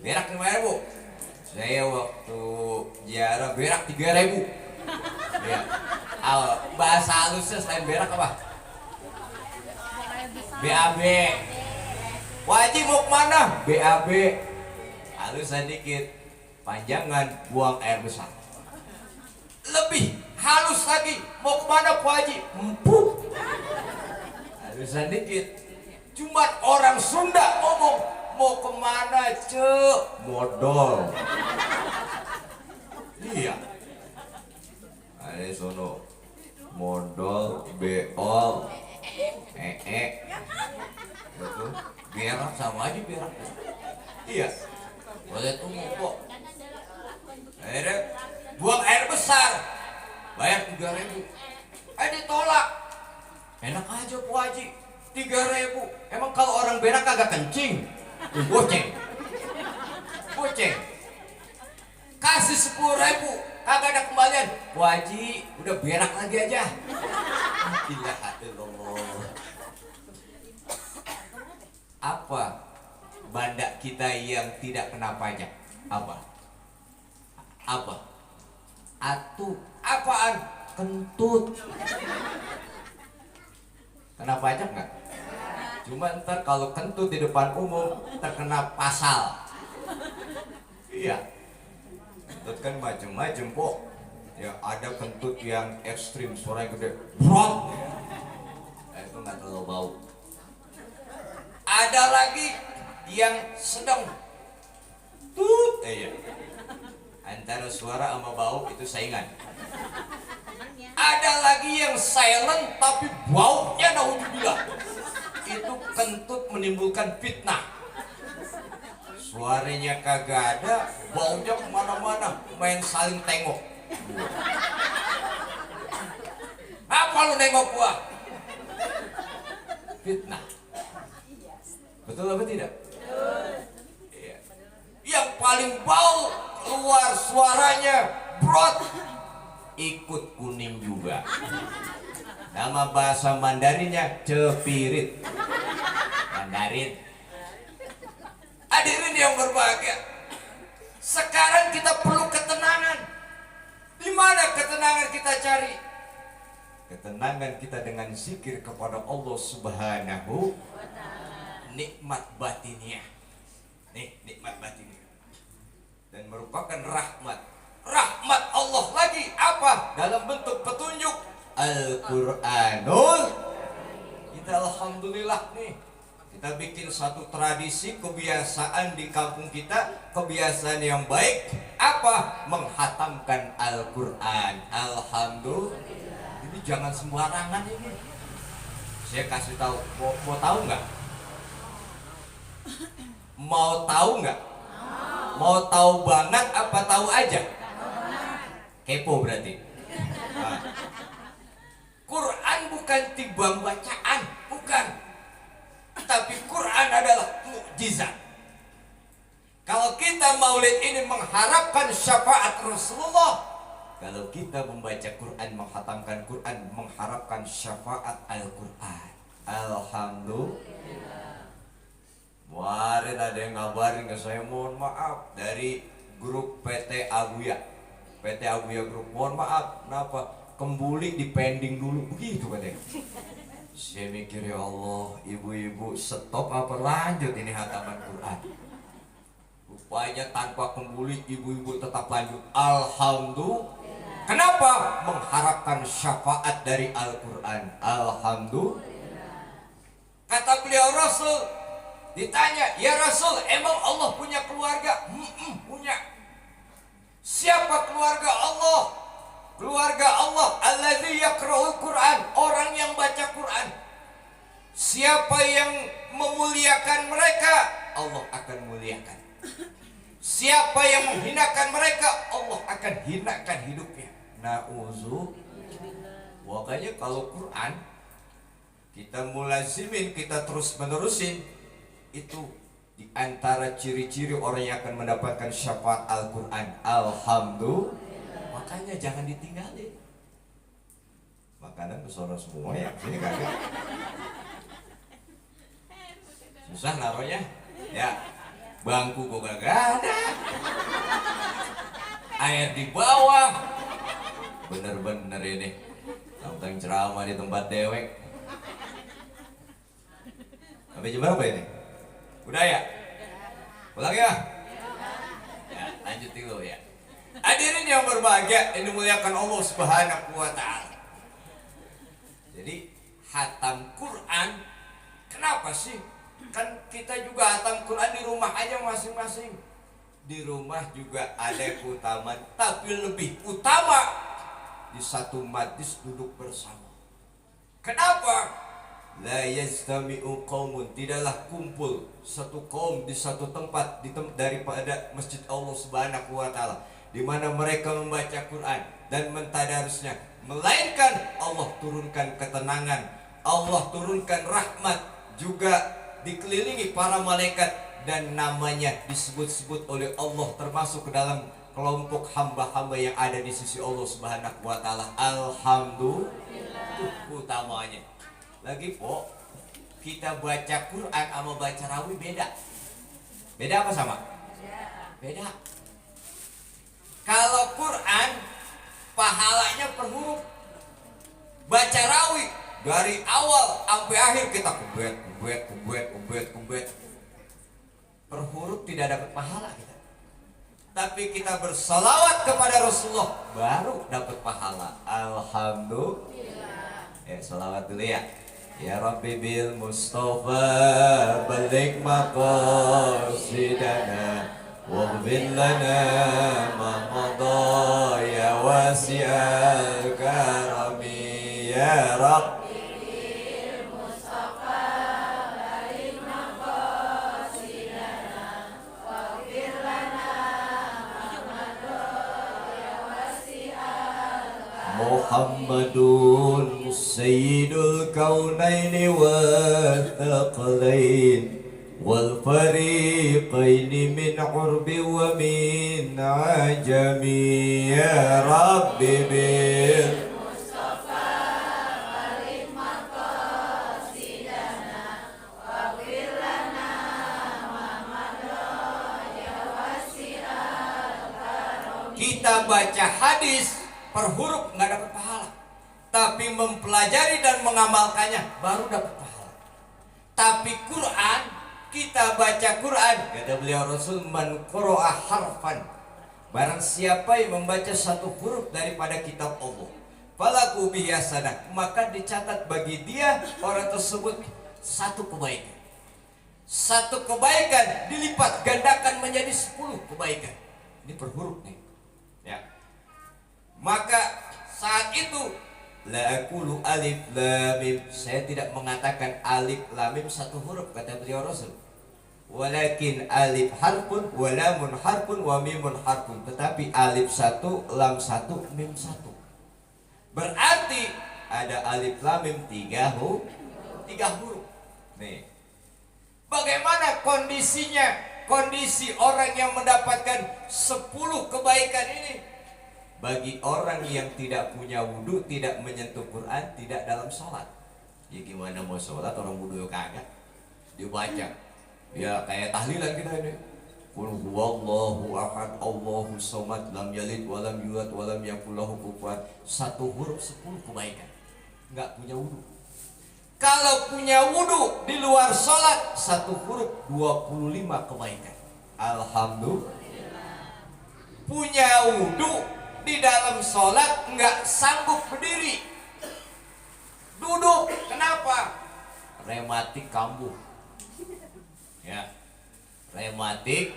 Berak 5.000? Saya waktu ziarah berak 3.000. Ya. Bahasa halusnya selain berak apa? BAB. Wajib mau kemana? BAB. Halusan dikit, panjangan, buang air besar. Lebih halus lagi, mau kemana Pak Haji? Empuk. Halusan dikit. Cuma orang Sunda ngomong, mau kemana cek? Modal. Iya. Ada sono modal, beol, itu berak sama aja berak. Iya. Boleh umum kok. Akhirnya buang air besar, bayar 3.000. Ditolak. Enak aja Pak Haji, 3.000. Emang kalau orang berak kagak kencing? Goceng. Kasih 10.000, kagak ada kembalian. Pak Haji, udah berak lagi aja. Alhamdulillah. Apa banda kita yang tidak kena pajak? Apa? Apaan? Kentut. Kena pajak nggak? Cuma ntar kalau kentut di depan umum terkena pasal. Iya. Kentut kan macem-macem kok. Ya ada kentut yang ekstrim, suaranya gede, brot. Itu nggak terlalu bau. Ada lagi yang sedang tut, iya. Antara suara sama bau itu saingan. Ada lagi yang silent tapi baunya naudzubillah. Itu kentut menimbulkan fitnah. Suaranya kagak ada, baunya kemana-mana, main saling tengok. lu nengok gua? Fitnah. Betul apa tidak? Iya. Yang paling bau keluar suaranya brot, ikut kuning juga. Nama bahasa Mandarinnya cepirit. Mandarin. Hadirin yang berbahagia, sekarang kita perlu ketenangan. Di mana ketenangan kita cari? Ketenangan kita dengan zikir kepada Allah Subhanahu wa Ta'ala. Nikmat batinnya. Nih, nikmat batinnya. Dan merupakan rahmat. Rahmat Allah lagi apa? Dalam bentuk petunjuk Al-Qur'anul. Kita alhamdulillah nih, kita bikin satu tradisi kebiasaan di kampung kita, kebiasaan yang baik apa? Menghatamkan Al-Qur'an. Alhamdulillah. Ini jangan sembarangan ini. Saya kasih tahu, mau tahu nggak? Mau tahu nggak? Mau tahu banget apa tahu aja? Kepo berarti. Nah. Quran bukan timbang bacaan, bukan. Tapi Quran adalah mukjizat. Kalau kita maulid ini mengharapkan syafaat Rasulullah, kalau kita membaca Quran, menghatamkan Quran, mengharapkan syafaat Al-Quran. Alhamdulillah. Kemarin ada yang ngabarin ke saya, mohon maaf, dari grup PT Abuya. PT Abuya Grup, mohon maaf, kenapa? Kembuli dipending dulu, begitu katanya. Saya mikir, ya Allah, ibu-ibu stop apa lanjut ini hataman Quran. Rupanya tanpa kembuli ibu-ibu tetap lanjut. Alhamdulillah. Kenapa? Mengharapkan syafaat dari Al-Quran. Alhamdulillah. Kata beliau Rasul, ditanya, ya Rasul, emang Allah punya keluarga? Punya. Siapa keluarga Allah? Keluarga Allah alladzi yaqra'ul Quran, orang yang baca Quran. Siapa yang memuliakan mereka, Allah akan muliakan. Siapa yang menghinakan mereka, Allah akan hinakan hidupnya. Na'udzu. Makanya kalau Quran kita mulazimin, kita terus menerusin, itu di antara ciri-ciri orang yang akan mendapatkan syafaat Al-Quran. Alhamdulillah. Makanya jangan ditinggalin. Makanan bersono semua ya, sini kaget. Susah naruhnya. Ya, bangku kok gak ada. Air di bawah. Bener-bener ini. Tentang ceramah di tempat dewek. Sampai jam berapa ini? Udah ya? Pulang ya? Ya, lanjut dulu ya. Hadirin yang berbahagia, ini dimuliakan Allah Subhanahu wa Ta'ala. Jadi hatam Quran, kenapa sih? Kan kita juga hatam Quran di rumah aja masing-masing. Di rumah juga ada keutamaan, tapi lebih utama di satu majlis duduk bersama. Kenapa? La yastami'u qaumun, tidaklah kumpul satu kaum di satu tempat daripada masjid Allah Subhanahu wa Ta'ala, di mana mereka membaca Quran dan mentadarusnya, melainkan Allah turunkan ketenangan, Allah turunkan rahmat, juga dikelilingi para malaikat dan namanya disebut-sebut oleh Allah termasuk ke dalam kelompok hamba-hamba yang ada di sisi Allah Subhanahu wa Ta'ala. Alhamdulillah. Itu utamanya. Lagi kita baca Quran sama baca rawi beda. Beda apa sama? Beda. Kalau Quran pahalanya per huruf. Baca rawi dari awal sampai akhir kita kubet. Per huruf tidak dapat pahala kita. Tapi kita bersalawat kepada Rasulullah baru dapat pahala. Alhamdulillah. Ya, salawat dulu ya. Ya Rabbi bil Mustafa balik maqasidana waghfir lana ma madha ya wasi'al karami ya Rabbi bil Mustafa balik maqasidana waghfir lana ma madha ya wasi'al Muhammadun Sayyidul kaunaini wal thaqalain wal fariqaini min urbi wa min ajami ya Rabbi bil kita baca hadis per huruf nggak dapat pahala, tapi mempelajari dan mengamalkannya baru dapat pahala. Tapi Quran, kita baca Quran, kata beliau Rasul, man qara'a harfan, barang siapa yang membaca satu huruf daripada kitab Allah, falaku bihi hasanah, maka dicatat bagi dia orang tersebut satu kebaikan. Satu kebaikan dilipat gandakan menjadi 10 kebaikan. Ini per huruf nih. Ya. Maka saat itu la aqulu alif lam mim, saya tidak mengatakan alif lam mim satu huruf kata beliau Rasul, walakin alif harfun wa lamun harfun wa mimun harfun, tetapi alif satu, lam satu, mim satu. Berarti ada alif lam mim tiga huruf. Nih. Bagaimana kondisinya? Kondisi orang yang mendapatkan 10 kebaikan ini, bagi orang yang tidak punya wudhu, tidak menyentuh Quran, tidak dalam sholat. Ya gimana mau sholat orang wudhu kagak? Dia baca, ya kayak tahlilan kita ini. Qul huwallahu ahad, Allahu somad, lam yalid walam yulad walam yakul lahu kufuwan. Satu huruf 10 kebaikan. Enggak punya wudhu. Kalau punya wudhu di luar sholat, satu huruf 25 kebaikan. Alhamdulillah. Punya wudhu di dalam sholat nggak sanggup berdiri, duduk. Kenapa? Rematik kambuh. Ya, rematik.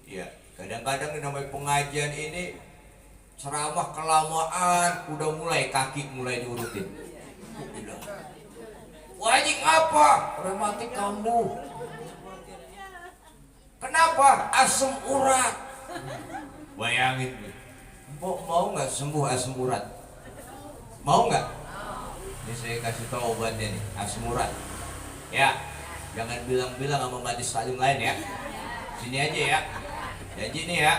Ya, kadang-kadang namanya pengajian ini ceramah kelamaan, udah mulai kaki mulai diurutin. Wajib apa? Rematik kambuh. Kenapa? Asam urat. Bayangin, mau nggak sembuh asam urat? Mau nggak? Ini saya kasih tahu obatnya nih, asam urat. Ya, jangan bilang-bilang sama majelis taklim lain ya. Sini aja ya. Janji nih ya,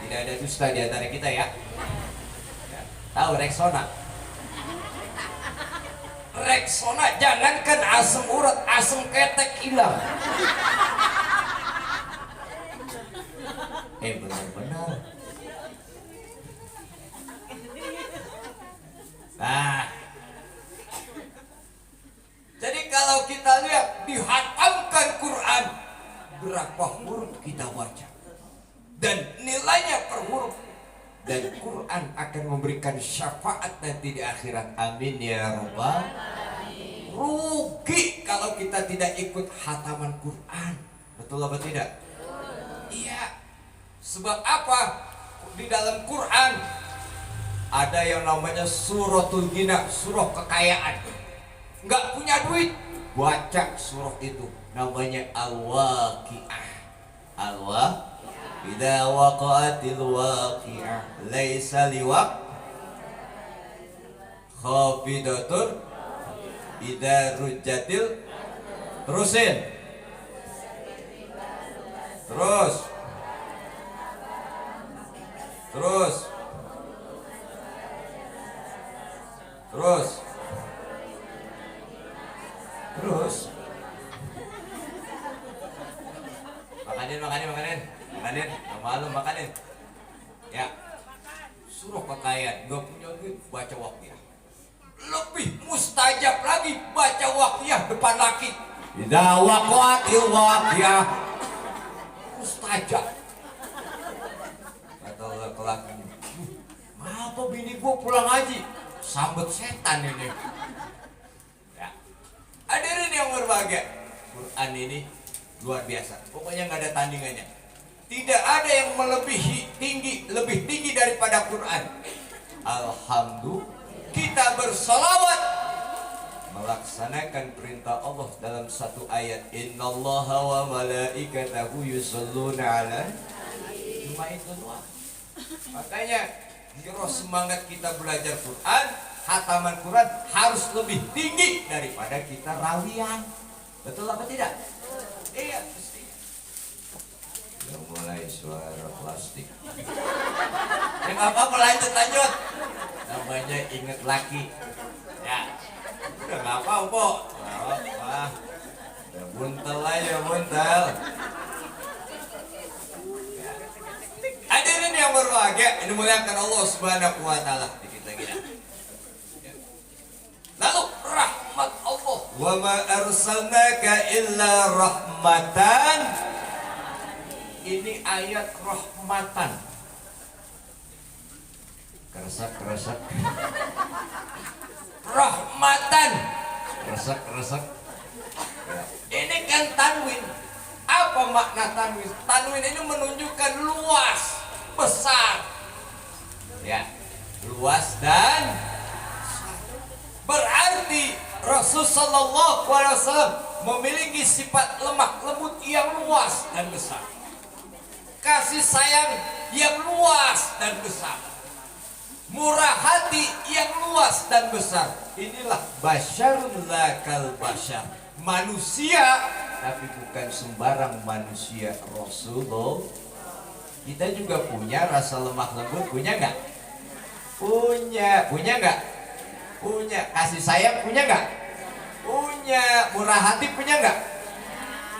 tidak ada dusta di antara kita ya. Tahu Rexona? Rexona, jangankan asam urat, asam ketek hilang. Benar-benar. Nah, jadi kalau kita lihat dihatamkan Quran, berapa huruf kita baca dan nilainya per huruf, dan Quran akan memberikan syafaat nanti di akhirat. Amin ya rabbal alamin. Rugi kalau kita tidak ikut hataman Quran. Betul apa tidak? Iya. Sebab apa? Di dalam Quran ada yang namanya suratul ghina, surah kekayaan. Nggak punya duit, baca surah itu, namanya al-waqi'ah. Idza waqa'atil waqi'ah laisa liwaq khafidatun idza rujjatil. Terusin. Terus. Makanin, malu makanin. Ya, surah kekayaan, gak punya duit, baca waqiah. Lebih mustajab lagi baca waqiah depan laki. Idza waqa'atil waqiah, mustajab. Kata laki-laki, apa bini gua pulang haji, sambet setan ini. Ya, hadirin yang berbahagia, Quran ini luar biasa. Pokoknya nggak ada tandingannya. Tidak ada yang lebih tinggi daripada Quran. Alhamdulillah, kita bersalawat melaksanakan perintah Allah dalam satu ayat. Innallaha wa malaikatahu yusholluna 'alan nabi. Makanya giroh semangat kita belajar Quran hataman Quran harus lebih tinggi daripada kita rawian. Betul apa tidak? Iya, mestinya. Udah mulai suara plastik. Ya apa-apa, lanjut. Namanya inget laki. Ya, udah nggak apa-apa. Udah buntel aja, buntel. Hadirin yang berbahagia, ini muliakan Allah Subhanahu wa taala. Dikit lagi dah. Lalu rahmat Allah. Wa ma arsalnaka illa rahmatan. Ini ayat rahmatan. Keresek. Rahmatan. Keresek. Ini kan tanwin. Apa makna tanwin? Tanwin ini menunjukkan luas, besar. Ya, luas dan berarti Rasul sallallahu alaihi wasallam memiliki sifat lemah lembut yang luas dan besar. Kasih sayang yang luas dan besar. Murah hati yang luas dan besar. Inilah basyarun lakal basyar. Manusia, tapi bukan sembarang manusia. Rasulullah. Kita juga punya rasa lemah lembut, punya nggak? Punya nggak? Punya. Kasih sayang punya nggak? Punya. Murah hati punya nggak?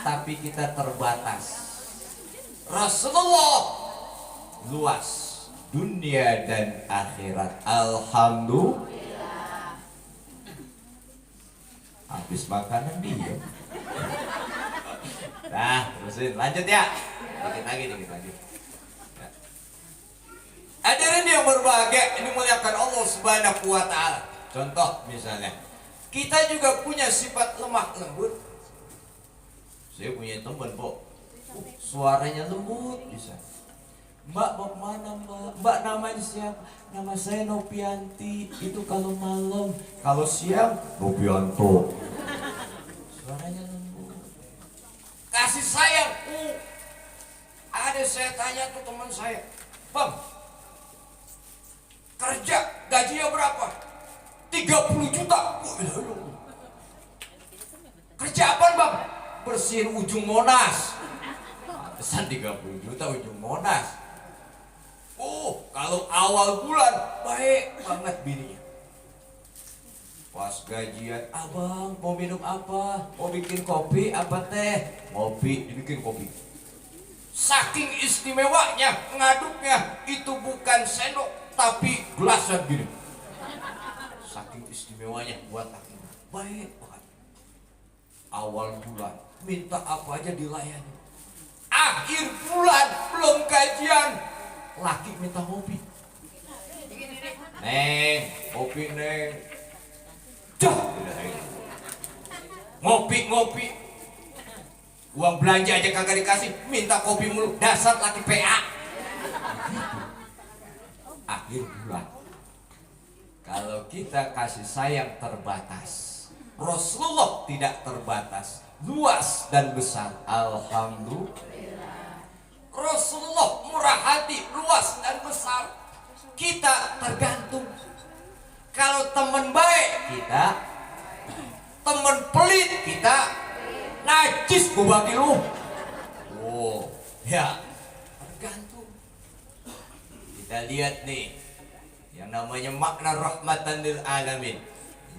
Tapi kita terbatas. Rasulullah luas dunia dan akhirat. Alhamdulillah. Habis makanan dia. Nah, terusin, lanjut ya. Dikit lagi. Ya. Hadirin yang berbahagia, ini muliakan Allah Subhanahu wa taala. Contoh misalnya, kita juga punya sifat lemah lembut. Saya punya teman, Pak. Suaranya lembut bisa. Mbak mau mana mbak? Mbak namanya siapa? Nama saya Nopianti. Itu kalau malam, kalau siang Nopianto. Suaranya lembut. Kasih sayang. Ada saya tanya tuh teman saya, Bang, kerja gajinya berapa? 30 juta. Kerja apa Bang? Bersihin ujung Monas. Pesan 30 juta ujung Monas. Kalau awal bulan baik banget bininya. Pas gajian, abang mau minum apa? Mau bikin kopi apa teh? Ngopi, dibikin kopi. Saking istimewanya ngaduknya, itu bukan sendok tapi gelasan gini. Saking istimewanya buat aku. Baik banget. Awal bulan minta apa aja dilayani. Akhir bulan belum gajian, laki minta kopi. Neng, kopi neng. Ngopi. Uang belanja aja kagak dikasih, minta kopi mulu. Dasar laki PA. Akhir bulan, kalau kita kasih sayang terbatas, Rasulullah tidak terbatas, luas dan besar. Alhamdulillah. Rasulullah murah hati, luas dan besar. Kita tergantung. Kalau teman baik kita, teman pelit kita, najis gue bagi lu. Ya tergantung. Kita lihat nih yang namanya makna rahmatan lil alamin,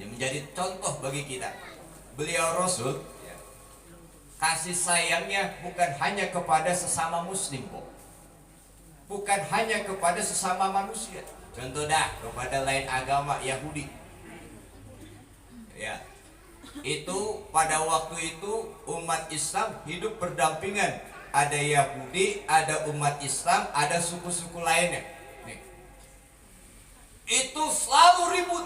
yang menjadi contoh bagi kita. Beliau Rasul ya, kasih sayangnya bukan hanya kepada sesama muslim kok, bukan hanya kepada sesama manusia. Contoh dah, kepada lain agama, Yahudi. Ya, itu pada waktu itu umat Islam hidup berdampingan. Ada Yahudi, ada umat Islam, ada suku-suku lainnya. Nih. Itu selalu ribut.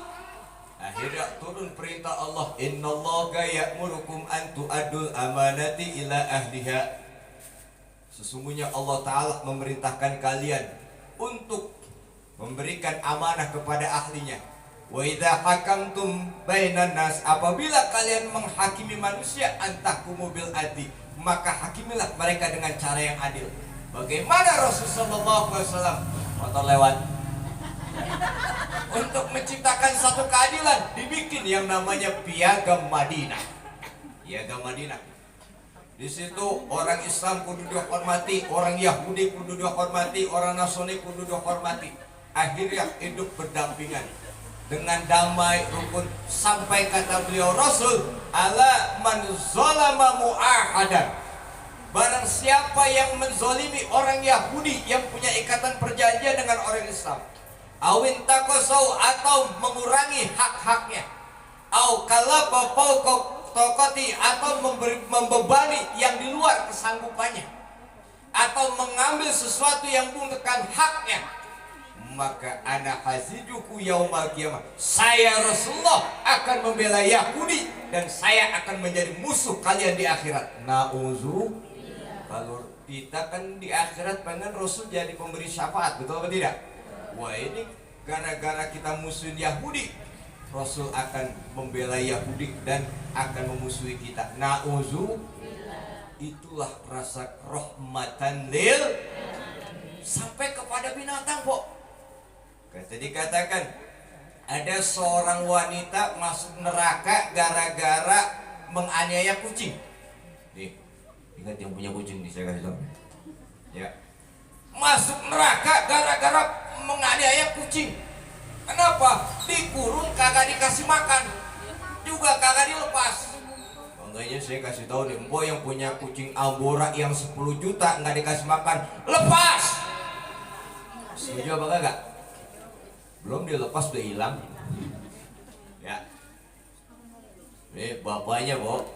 Akhirnya turun perintah Allah, innallaha ya'murukum an tu'addul amanati ila ahliha. Sesungguhnya Allah Ta'ala memerintahkan kalian untuk memberikan amanah kepada ahlinya. Wa idza hakamtum bainan nas, apabila kalian menghakimi manusia, antahkumu bil adli, maka hakimilah mereka dengan cara yang adil. Bagaimana Rasulullah sallallahu alaihi wasallam? Motor lewat. Untuk menciptakan satu keadilan, dibikin yang namanya Piagam Madinah. Piagam Madinah. Di situ orang Islam kudu dihormati, orang Yahudi kudu dihormati, orang Nasrani kudu dihormati. Akhirnya hidup berdampingan dengan damai, rukun, sampai kata beliau Rasul, ala man zalama mu'ahadan. Barang siapa yang menzolimi orang Yahudi yang punya ikatan perjanjian dengan orang Islam, awin takosau, atau mengurangi hak-haknya, au kalaba fauqa tokoti, atau membebani yang di luar kesanggupannya, atau mengambil sesuatu yang bukan haknya, maka ana hazijuku yaumal qiyamah, saya Rasulullah akan membela Yahudi dan saya akan menjadi musuh kalian di akhirat. Nauzu. Kalau kita kan di akhirat pengen Rasul jadi pemberi syafaat, betul apa tidak? Wah, ini gara-gara kita musuhin Yahudi, Rasul akan membela Yahudi dan akan memusuhi kita. Nauzu. Itulah rasa rahmatan lil sampai kepada binatang, kok. Dikatakan ada seorang wanita masuk neraka gara-gara menganiaya kucing. Nih, ingat yang punya kucing nih, saya kasih tahu. Ya, masuk neraka gara-gara menganiaya kucing. Kenapa? Dikurung, kagak dikasih makan, juga kagak dilepas. Makanya saya kasih tahu nih, mbok yang punya kucing Ambora yang 10 juta nggak dikasih makan, lepas. Setuju apa kagak? Belum dilepas udah hilang. Ya. Nih bapaknya, Bo.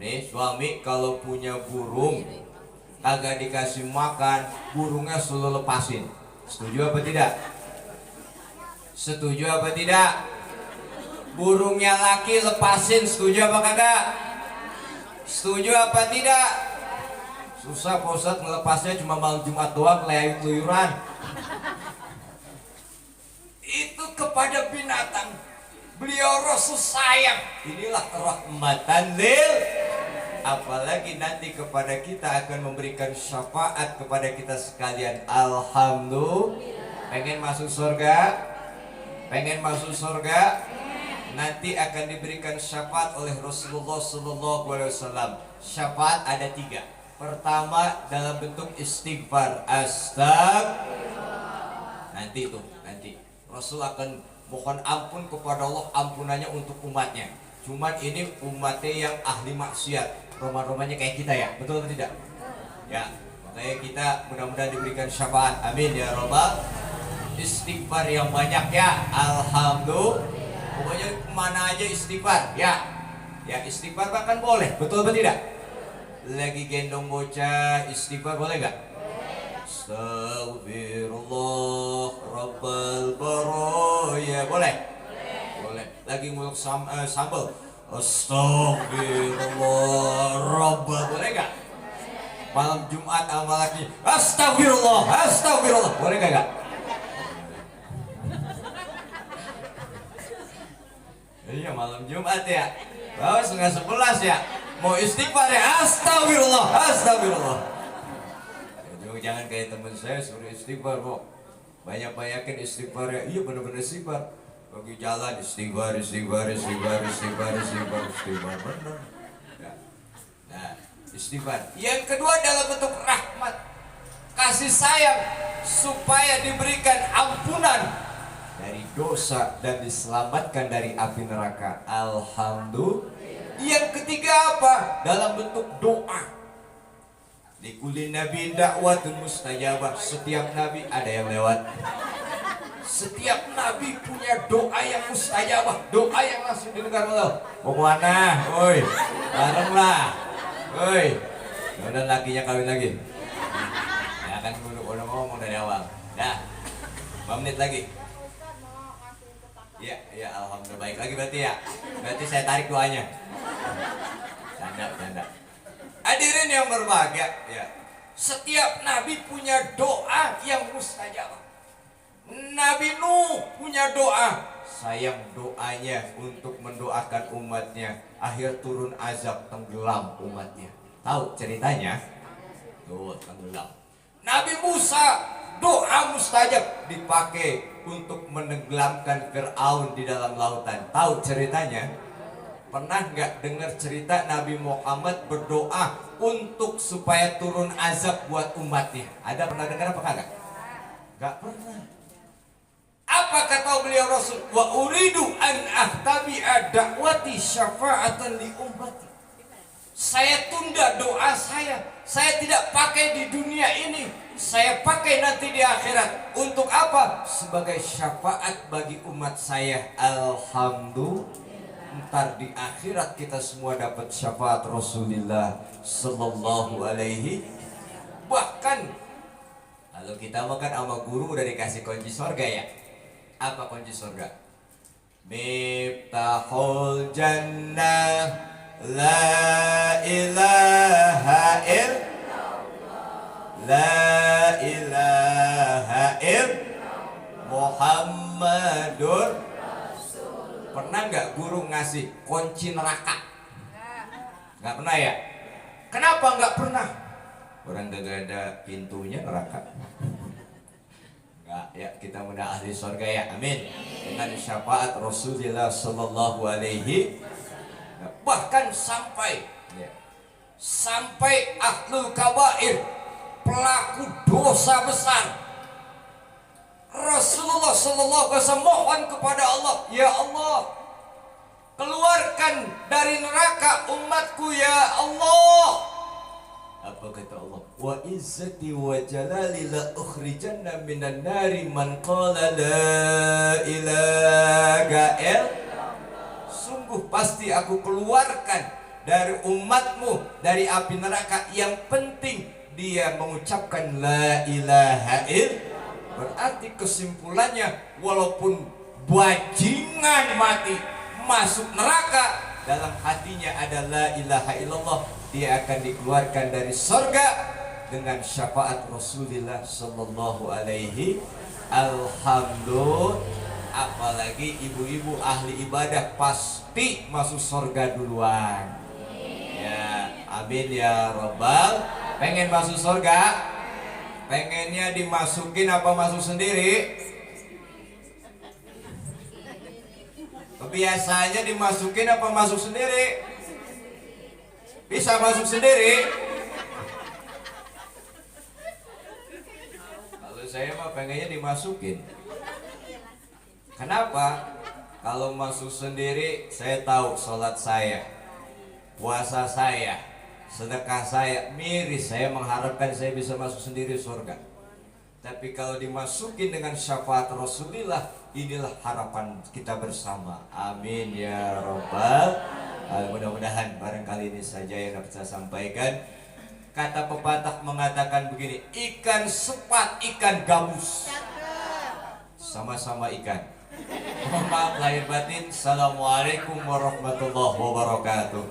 Nih suami kalau punya burung kagak dikasih makan, burungnya selalu lepasin. Setuju apa tidak? Setuju apa tidak? Burungnya laki lepasin, setuju apa kagak? Setuju apa tidak? Susah Pak Ustadz, melepasnya cuma malam Jumat doang, keluyuran. Itu kepada binatang beliau Rasul sayang. Inilah rahmatan lil. Apalagi nanti kepada kita akan memberikan syafaat kepada kita sekalian. Alhamdulillah. Pengen masuk surga? Pengen masuk surga? Nanti akan diberikan syafaat oleh Rasulullah SAW. Syafaat ada 3. Pertama dalam bentuk istighfar, astagfirullah. Nanti Rasul akan mohon ampun kepada Allah, ampunannya untuk umatnya. Cuman ini umatnya yang ahli maksiat, Roma-romanya kayak kita ya, betul atau tidak? Ya, makanya kita mudah-mudahan diberikan syafaat, amin ya robbal. Istighfar yang banyak ya, alhamdulillah. Pokoknya kemana aja istighfar ya. Ya istighfar bahkan boleh, betul atau tidak? Lagi gendong bocah istighfar boleh gak? Astagfirullah Rabbal baraya. Boleh? Boleh. Lagi nguluk sambal. Astagfirullah Rabbal. Boleh gak? Malam Jumat sama lagi Astagfirullah. Boleh gak? Iya malam Jumat ya. Bawa 10:30 ya. Mau istighfar ya. Astagfirullah. Jangan kayak teman saya suruh istighfar kok. Banyak-banyakin istighfar ya. Iya benar-benar istighfar. Bagi jalan istighfar benar. Ya. Nah, istighfar. Yang kedua dalam bentuk rahmat, kasih sayang, supaya diberikan ampunan dari dosa dan diselamatkan dari api neraka. Alhamdulillah. Yang ketiga apa? Dalam bentuk doa. Likulli nabi da'watun mustajabah. Setiap nabi ada yang lewat. Setiap nabi punya doa yang mustajabah, doa yang langsung didengar Allah. Mau kemana? Oi, bareng lah. Oi, udah lakinya kawin lagi. Ya kan udah ngomong dari awal. Nah, 5 menit lagi. Ya, alhamdulillah baik lagi berarti ya. Berarti saya tarik doanya. Canda. Hadirin yang berbahagia, ya. Setiap nabi punya doa yang mustajabah. Nabi Nuh punya doa. Sayang doanya untuk mendoakan umatnya. Akhir turun azab, tenggelam umatnya. Tahu ceritanya? Tuh, tenggelam. Nabi Musa doa mustajab dipakai untuk menenggelamkan Fir'aun di dalam lautan. Tahu ceritanya? Pernah nggak dengar cerita Nabi Muhammad berdoa untuk supaya turun azab buat umatnya? Ada pernah dengar apa kagak? Nggak pernah. Apa kata beliau Rasul? Wa uridu an ahtabi'a da'wati syafa'atan li ummati. Saya tunda doa saya. Saya tidak pakai di dunia ini. Saya pakai nanti di akhirat. Untuk apa? Sebagai syafaat bagi umat saya. Alhamdulillah. Ntar di akhirat kita semua dapat syafaat Rasulullah sallallahu alaihi. Bahkan kalau kita makan sama guru udah dikasih kunci surga ya. Apa kunci surga? Miftahul jannah la ilaha la ilaha Muhammadur. Pernah nggak guru ngasih kunci neraka? Nggak pernah ya? Kenapa nggak pernah? Orang gak ada pintunya neraka. Nggak ya, kita mudah ahli surga ya, amin. Dengan syafaat Rasulullah sallallahu alaihi. Bahkan sampai ahlul kabair, pelaku dosa besar, Rasulullah sallallahu alaihi wasallam mohon kepada Allah, ya Allah, keluarkan dari neraka umatku ya Allah. Apa kata Allah? Wa izzati wa jalali la ukhrijanna minan nari man qala la ilaha illallah. Sungguh pasti aku keluarkan dari umatmu dari api neraka, yang penting dia mengucapkan la ilaha illallah. Berarti kesimpulannya, walaupun bajingan mati masuk neraka, dalam hatinya ada la ilaha illallah, dia akan dikeluarkan dari surga dengan syafaat Rasulullah sallallahu alaihi. Alhamdulillah. Apalagi ibu-ibu ahli ibadah pasti masuk surga duluan. Ya, amin ya rabbal. Pengen masuk surga? Pengennya dimasukin apa masuk sendiri? Biasanya dimasukin apa masuk sendiri? Bisa masuk sendiri? Kalau saya mah pengennya dimasukin. Kenapa? Kalau masuk sendiri, saya tahu sholat saya, puasa saya, sedekah saya miris. Saya mengharapkan saya bisa masuk sendiri surga. Tapi kalau dimasukin dengan syafaat Rasulullah, inilah harapan kita bersama. Amin ya rabbal. Mudah-mudahan barangkali ini saja yang dapat saya sampaikan. Kata pepatah mengatakan begini, ikan sepat, ikan gabus, sama-sama ikan. Mohon maaf lahir batin. Assalamualaikum warahmatullahi wabarakatuh.